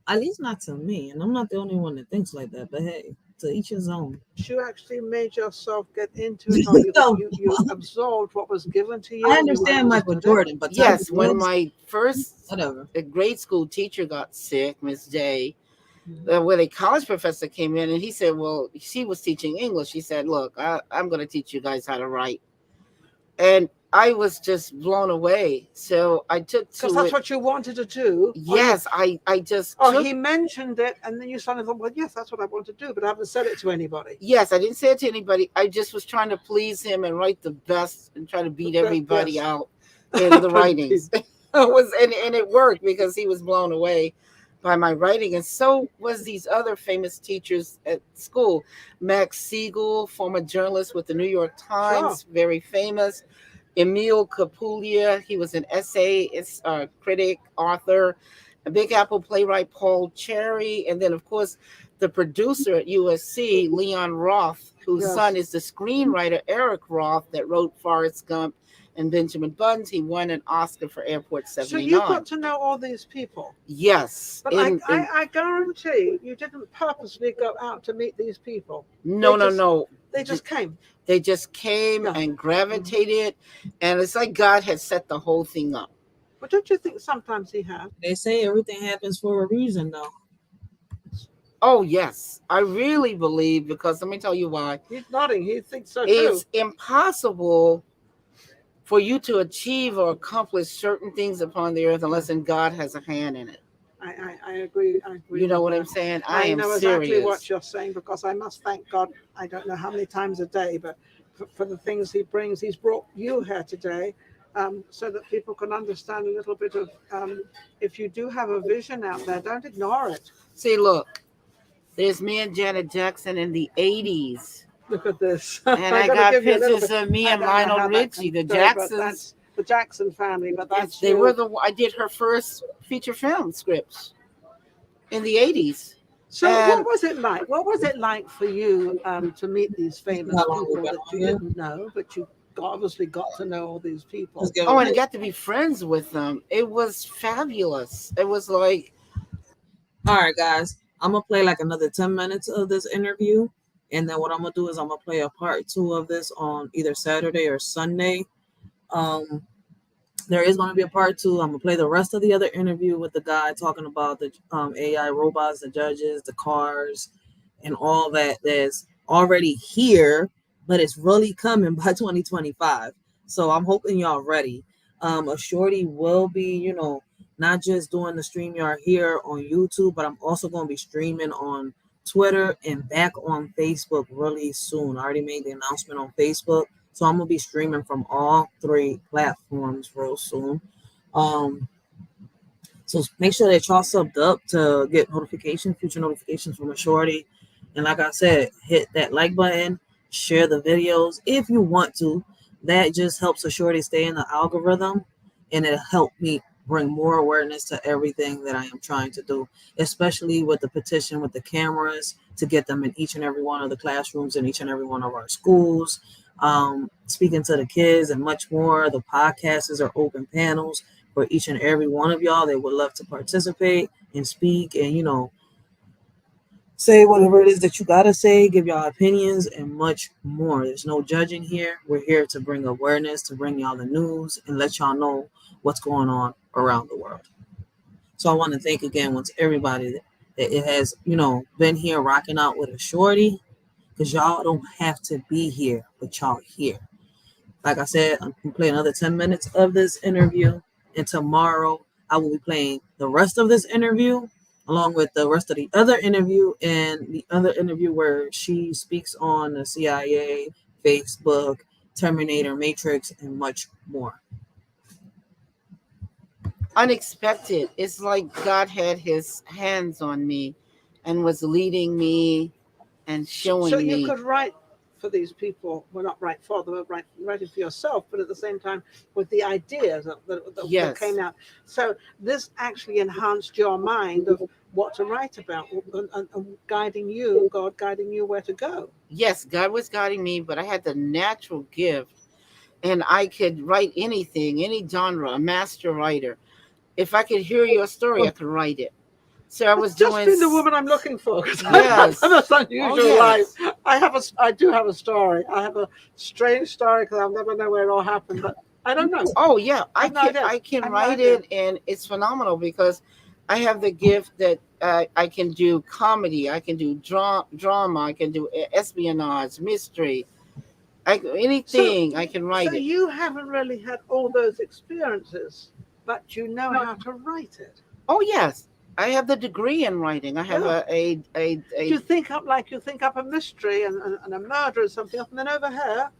At least not to me. And I'm not the only one that thinks like that. But hey, to each his own. you actually made yourself get into it, or you absorbed what was given to you? I understand Michael Jordan, but yes, Tiger when Woods, my first grade school teacher got sick, Miss Day, when a college professor came in and he said, well, she was teaching English. He said, look, I'm going to teach you guys how to write. And I was just blown away. So I took to Because that's what you wanted to do. Yes, I just he mentioned it, and then you suddenly thought, well, yes, that's what I want to do, but I haven't said it to anybody. Yes, I didn't say it to anybody. I just was trying to please him and write the best and try to beat everybody out in the writings. And it worked because he was blown away by my writing. And so was these other famous teachers at school. Max Siegel, former journalist with the New York Times, very famous. Emil Kapulia, he was an essay critic, author. A Big Apple playwright Paul Cherry, and then of course the producer at USC, Leon Roth, whose son is the screenwriter Eric Roth that wrote Forrest Gump and Benjamin Buttons. He won an Oscar for Airport 79. So you got to know all these people. Yes. But I guarantee you didn't purposely go out to meet these people. No. They just came. They just came and gravitated, and it's like God had set the whole thing up. But don't you think sometimes he has? They say everything happens for a reason, though. Oh, yes. I really believe, because let me tell you why. He's nodding. He thinks so, too. It's impossible for you to achieve or accomplish certain things upon the earth unless God has a hand in it. I agree. You know what I'm saying? I am know serious. exactly what you're saying, because I must thank God. I don't know how many times a day, but for the things he brings. He's brought you here today so that people can understand a little bit of, if you do have a vision out there, don't ignore it. See, look, there's me and Janet Jackson in the 80s. Look at this. And I got pictures of me and Lionel Richie, the Jacksons. The Jackson family, but that's they were I did her first feature film scripts in the 80s. So what was it like? What was it like for you to meet these famous people that you didn't know, but you obviously got to know all these people? Oh, and I got to be friends with them. It was fabulous. It was like, all right, guys, I'm gonna play like another 10 minutes of this interview, and then what I'm gonna do is I'm gonna play a part 2 of this on either Saturday or Sunday. There is going to be a part 2. I'm going to play the rest of the other interview with the guy talking about the AI robots, the judges, the cars, and all that that's already here, but it's really coming by 2025. So I'm hoping y'all ready. A shorty will be, not just doing the StreamYard here on YouTube, but I'm also going to be streaming on Twitter and back on Facebook really soon. I already made the announcement on Facebook. So I'm going to be streaming from all 3 platforms real soon. So make sure that y'all subbed up to get future notifications from a shorty. And like I said, hit that like button, share the videos if you want to. That just helps a shorty stay in the algorithm, and it'll help me bring more awareness to everything that I am trying to do, especially with the petition with the cameras to get them in each and every one of the classrooms in each and every one of our schools, speaking to the kids and much more. The podcasts are open panels for each and every one of y'all that would love to participate and speak and, say whatever it is that you gotta say, give y'all opinions and much more. There's no judging here. We're here to bring awareness, to bring y'all the news and let y'all know what's going on around the world. So I want to thank again once everybody that it has, been here rocking out with a shorty, because y'all don't have to be here, but y'all here. Like I said, I'm going to play another 10 minutes of this interview, and tomorrow I will be playing the rest of this interview along with the rest of the other interview and the other interview where she speaks on the CIA, Facebook, Terminator, Matrix, and much more. Unexpected. It's like God had his hands on me and was leading me and showing so me. you could write for these people, well, not write for them, but writing for yourself, but at the same time with the ideas that came out. So this actually enhanced your mind of what to write about and guiding you, God guiding you where to go. Yes, God was guiding me, but I had the natural gift and I could write anything, any genre, a master writer. If I could hear your story, I could write it. So I was just doing been the woman I'm looking for. Yes. I have an unusual yes. life. I do have a story. I have a strange story because I'll never know where it all happened, but I don't know. Oh yeah, I I can write it, and it's phenomenal because I have the gift that I can do comedy, I can do drama, I can do espionage, mystery, anything I can write so it. you haven't really had all those experiences, but you know how to write it. Oh yes, I have the degree in writing. I have You think up a mystery and a murder or something, and then over here,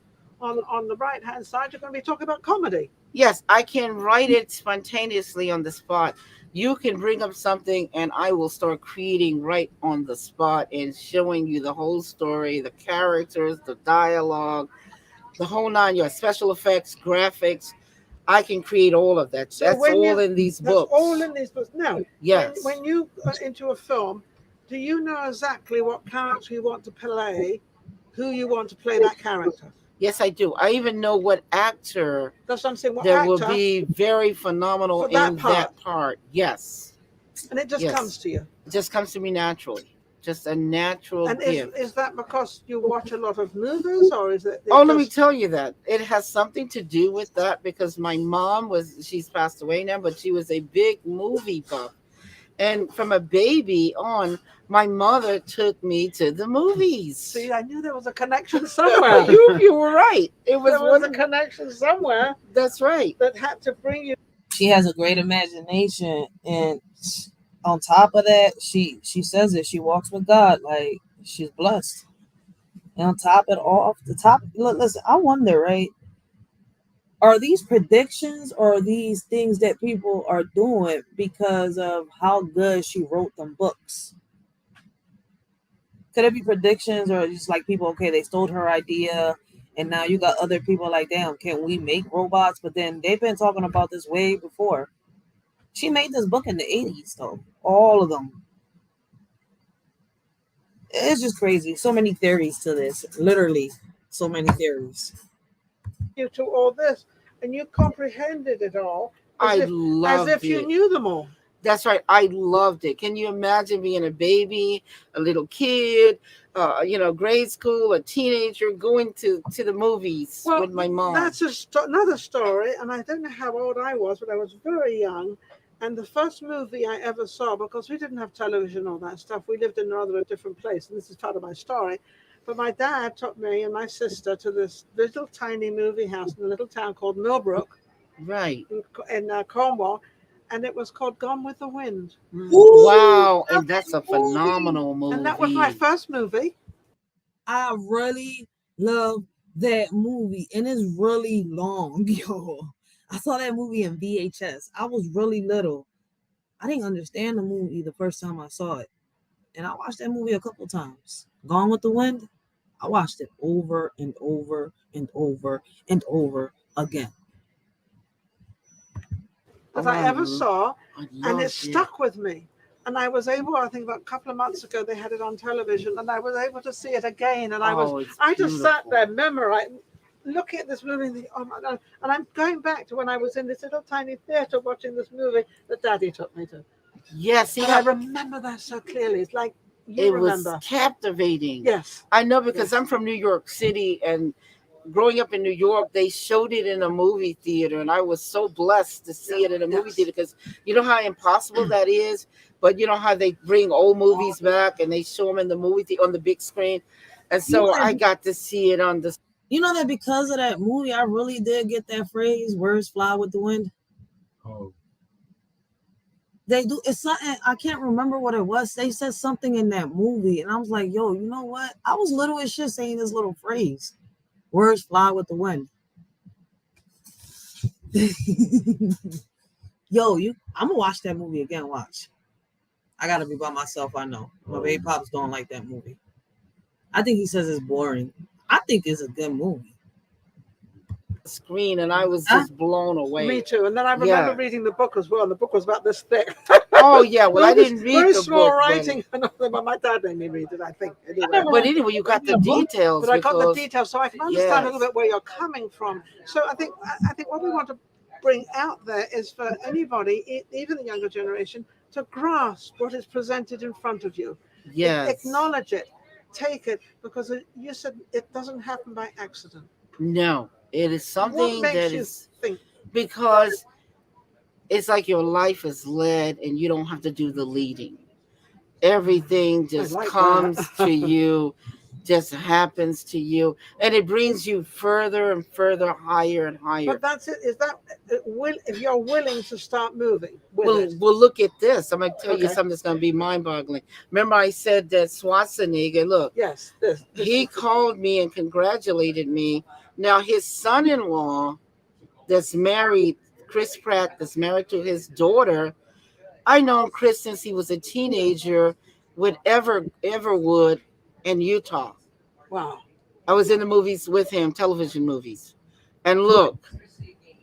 on the right hand side, you're going to be talking about comedy. Yes, I can write it spontaneously on the spot. You can bring up something and I will start creating right on the spot and showing you the whole story, the characters, the dialogue, the whole nine yards, special effects, graphics. I can create all of that. So that's all in these books. That's all in these books. Now, yes. When you go into a film, do you know exactly what character you want to play, who you want to play that character? Yes, I do. I even know what actor That's what I'm saying. What that actor will be very phenomenal in that part. Yes. And it just comes to you. It just comes to me naturally. Just a natural gift. Is that because you watch a lot of movies, or is it? Let me tell you that. It has something to do with that because my mom she's passed away now, but she was a big movie buff. And from a baby on, my mother took me to the movies. See, I knew there was a connection somewhere. you were right. There was a connection somewhere. That's right. That had to bring you. She has a great imagination, and on top of that, she says it. She walks with God, like she's blessed. And on top of it, off the top, look, listen. I wonder, right? Are these predictions or are these things that people are doing because of how good she wrote them books? Could it be predictions or just like people, okay, they stole her idea and now you got other people like, damn, can we make robots? But then they've been talking about this way before. She made this book in the 80s, though. All of them. It's just crazy. So many theories to this. Literally, so many theories. You to all this, and you comprehended it all. As if you knew them all. That's right. I loved it. Can you imagine being a baby, a little kid, grade school, a teenager, going to the movies with my mom? That's another story, and I don't know how old I was, but I was very young. And the first movie I ever saw, because we didn't have television, all that stuff, we lived in a different place, and this is part of my story. But my dad took me and my sister to this little tiny movie house in a little town called Millbrook, right, in Cornwall, and it was called Gone with the Wind. Wow, and that's a phenomenal movie. And that was my first movie. I really love that movie, and it's really long, yo. I saw that movie in VHS. I was really little. I didn't understand the movie the first time I saw it. And I watched that movie a couple times. Gone with the Wind, I watched it over and over and over and over again. that I ever saw, and it it. stuck with me. And I was able, I think about a couple of months ago, they had it on television, and I was able to see it again. And I just sat there memorizing, looking at this movie, and thinking, oh my God. And I'm going back to when I was in this little tiny theater watching this movie that Daddy took me to. Yes, I remember that so clearly. It's like you remember. Was captivating. Yes. I know, because I'm from New York City, and growing up in New York, they showed it in a movie theater, and I was so blessed to see it in a movie theater, because you know how impossible that is, but you know how they bring old movies back and they show them in the movie theater on the big screen, and so I got to see it on the. You know that because of that movie, I really did get that phrase, "Words fly with the wind." Oh. They do. It's something, I can't remember what it was. They said something in that movie, and I was like, yo, you know what? I was little as shit saying this little phrase. Words fly with the wind. Yo, I'm gonna watch that movie again. Watch. I gotta be by myself. I know my baby pops don't like that movie. I think he says it's boring. I think it's a good movie. Screen, and I was just blown away. Me too. And then I remember reading the book as well. And the book was about this thick. Oh yeah, well I didn't read very the small book, writing. But my dad made me read it, I think. Anyway. But anyway, you got the details. But I got the because- details, so I can understand a little bit where you're coming from. So I think what we want to bring out there is for anybody, even the younger generation, to grasp what is presented in front of you. Yes. Acknowledge it, take it, because you said it doesn't happen by accident. No, it is something What makes that you is think? because it's like your life is led, and you don't have to do the leading. Everything just like comes that. to you, just happens to you, and it brings you further and further, higher and higher. But that's it. Is that if you're willing to start moving with it? Well, look at this. I'm going to tell you Okay. something that's going to be mind-boggling. Remember, I said that Schwarzenegger. Look, yes, he called me and congratulated me. Now his son-in-law, that's married, Chris Pratt, that's married to his daughter. I known Chris since he was a teenager with Everwood in Utah. Wow. I was in the movies with him, television movies. And look,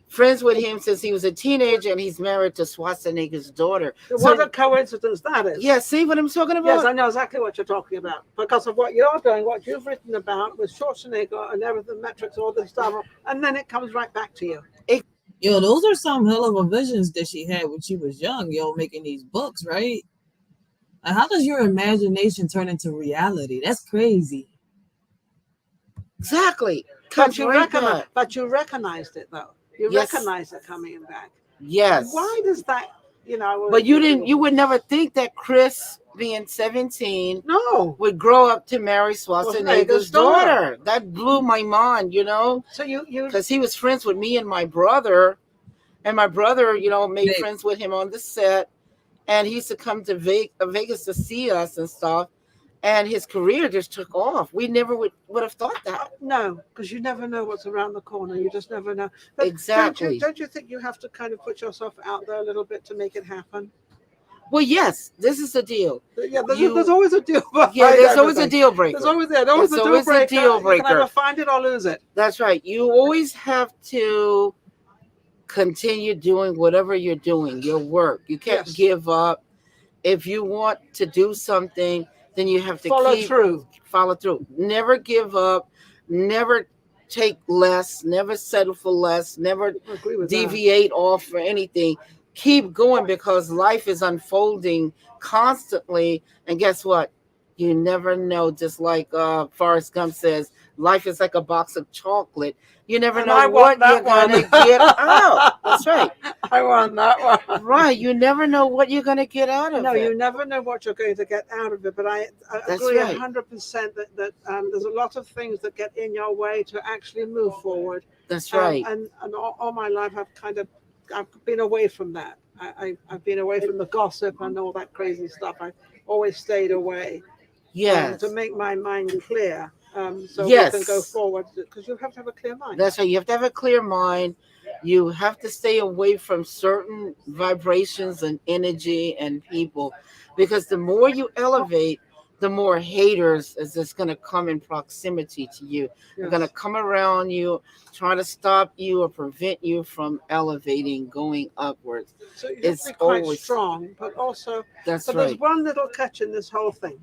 friends with him since he was a teenager, and he's married to Schwarzenegger's daughter. What a coincidence that is. Yeah, see what I'm talking about? Yes, I know exactly what you're talking about. Because of what you're doing, what you've written about with Schwarzenegger and everything, metrics, all this stuff, and then it comes right back to you. Yo, those are some hell of a visions that she had when she was young, yo, making these books, right? Like, how does your imagination turn into reality? That's crazy. Exactly. But you recognized it, though. You Yes. recognized it coming back. Yes. Why does that, But you would never think that Chris, being 17, would grow up to marry Schwarzenegger's daughter. That blew my mind, So you because he was friends with me and my brother, made friends with him on the set, and he used to come to Vegas to see us and stuff. And his career just took off. We never would have thought that. No, because you never know what's around the corner. You just never know. But Exactly. Don't you think you have to kind of put yourself out there a little bit to make it happen? Well, yes, this is the deal. Yeah, there's always a deal. Yeah, there's always a deal breaker. There's always a deal breaker. You can either find it or lose it. That's right. You always have to continue doing whatever you're doing, your work. You can't give up. If you want to do something, then you have to follow through. Never give up. Never take less. Never settle for less. Never deviate off for anything. Keep going, because life is unfolding constantly. And guess what? You never know. Just like Forrest Gump says, life is like a box of chocolate. You never know what you're going to get out. That's right. I want that one. Right. You never know what you're going to get out of it. No, you never know what you're going to get out of it. But I agree 100% that there's a lot of things that get in your way to actually move forward. That's right. And all my life, I've been away from that. I've been away from the gossip and all that crazy stuff. I've always stayed away. Yes. To make my mind clear. So Yes. we can go forward, because you have to have a clear mind. That's right. You have to have a clear mind. You have to stay away from certain vibrations and energy and people, because the more you elevate, the more haters is just going to come in proximity to you. They're going to come around you, try to stop you or prevent you from elevating, going upwards. So you have to be quite strong, but also, That's but right. there's one little catch in this whole thing.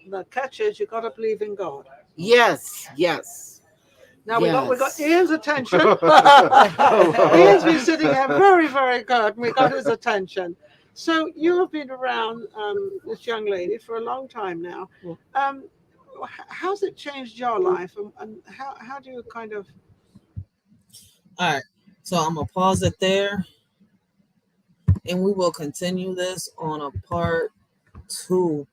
The catch is you got to believe in God. Yes, yes. Now we got Yes. Ian's attention. Ian's been sitting here very, very good. We got his attention. So you have been around this young lady for a long time now. How's it changed your life, and how do you kind of? All right, so I'm gonna pause it there, and we will continue this on a part 2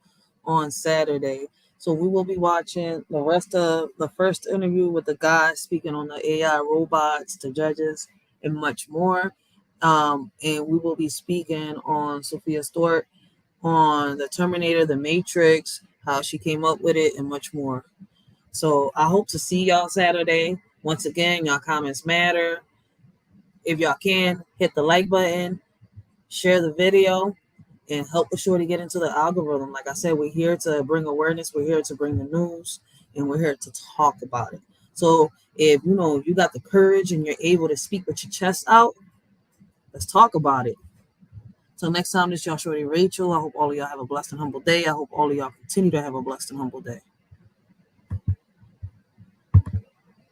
on Saturday. So we will be watching the rest of the first interview with the guy speaking on the AI robots, the judges, and much more. And we will be speaking on Sophia Stewart, on the Terminator, the Matrix, how she came up with it, and much more. So I hope to see y'all Saturday. Once again, y'all comments matter. If y'all can, hit the like button, share the video, and help the Shorty get into the algorithm. Like I said, we're here to bring awareness, we're here to bring the news, and we're here to talk about it. So if you got the courage and you're able to speak with your chest out, let's talk about it. Till next time, this is y'all Shorty Racheal. I hope all of y'all have a blessed and humble day. I hope all of y'all continue to have a blessed and humble day.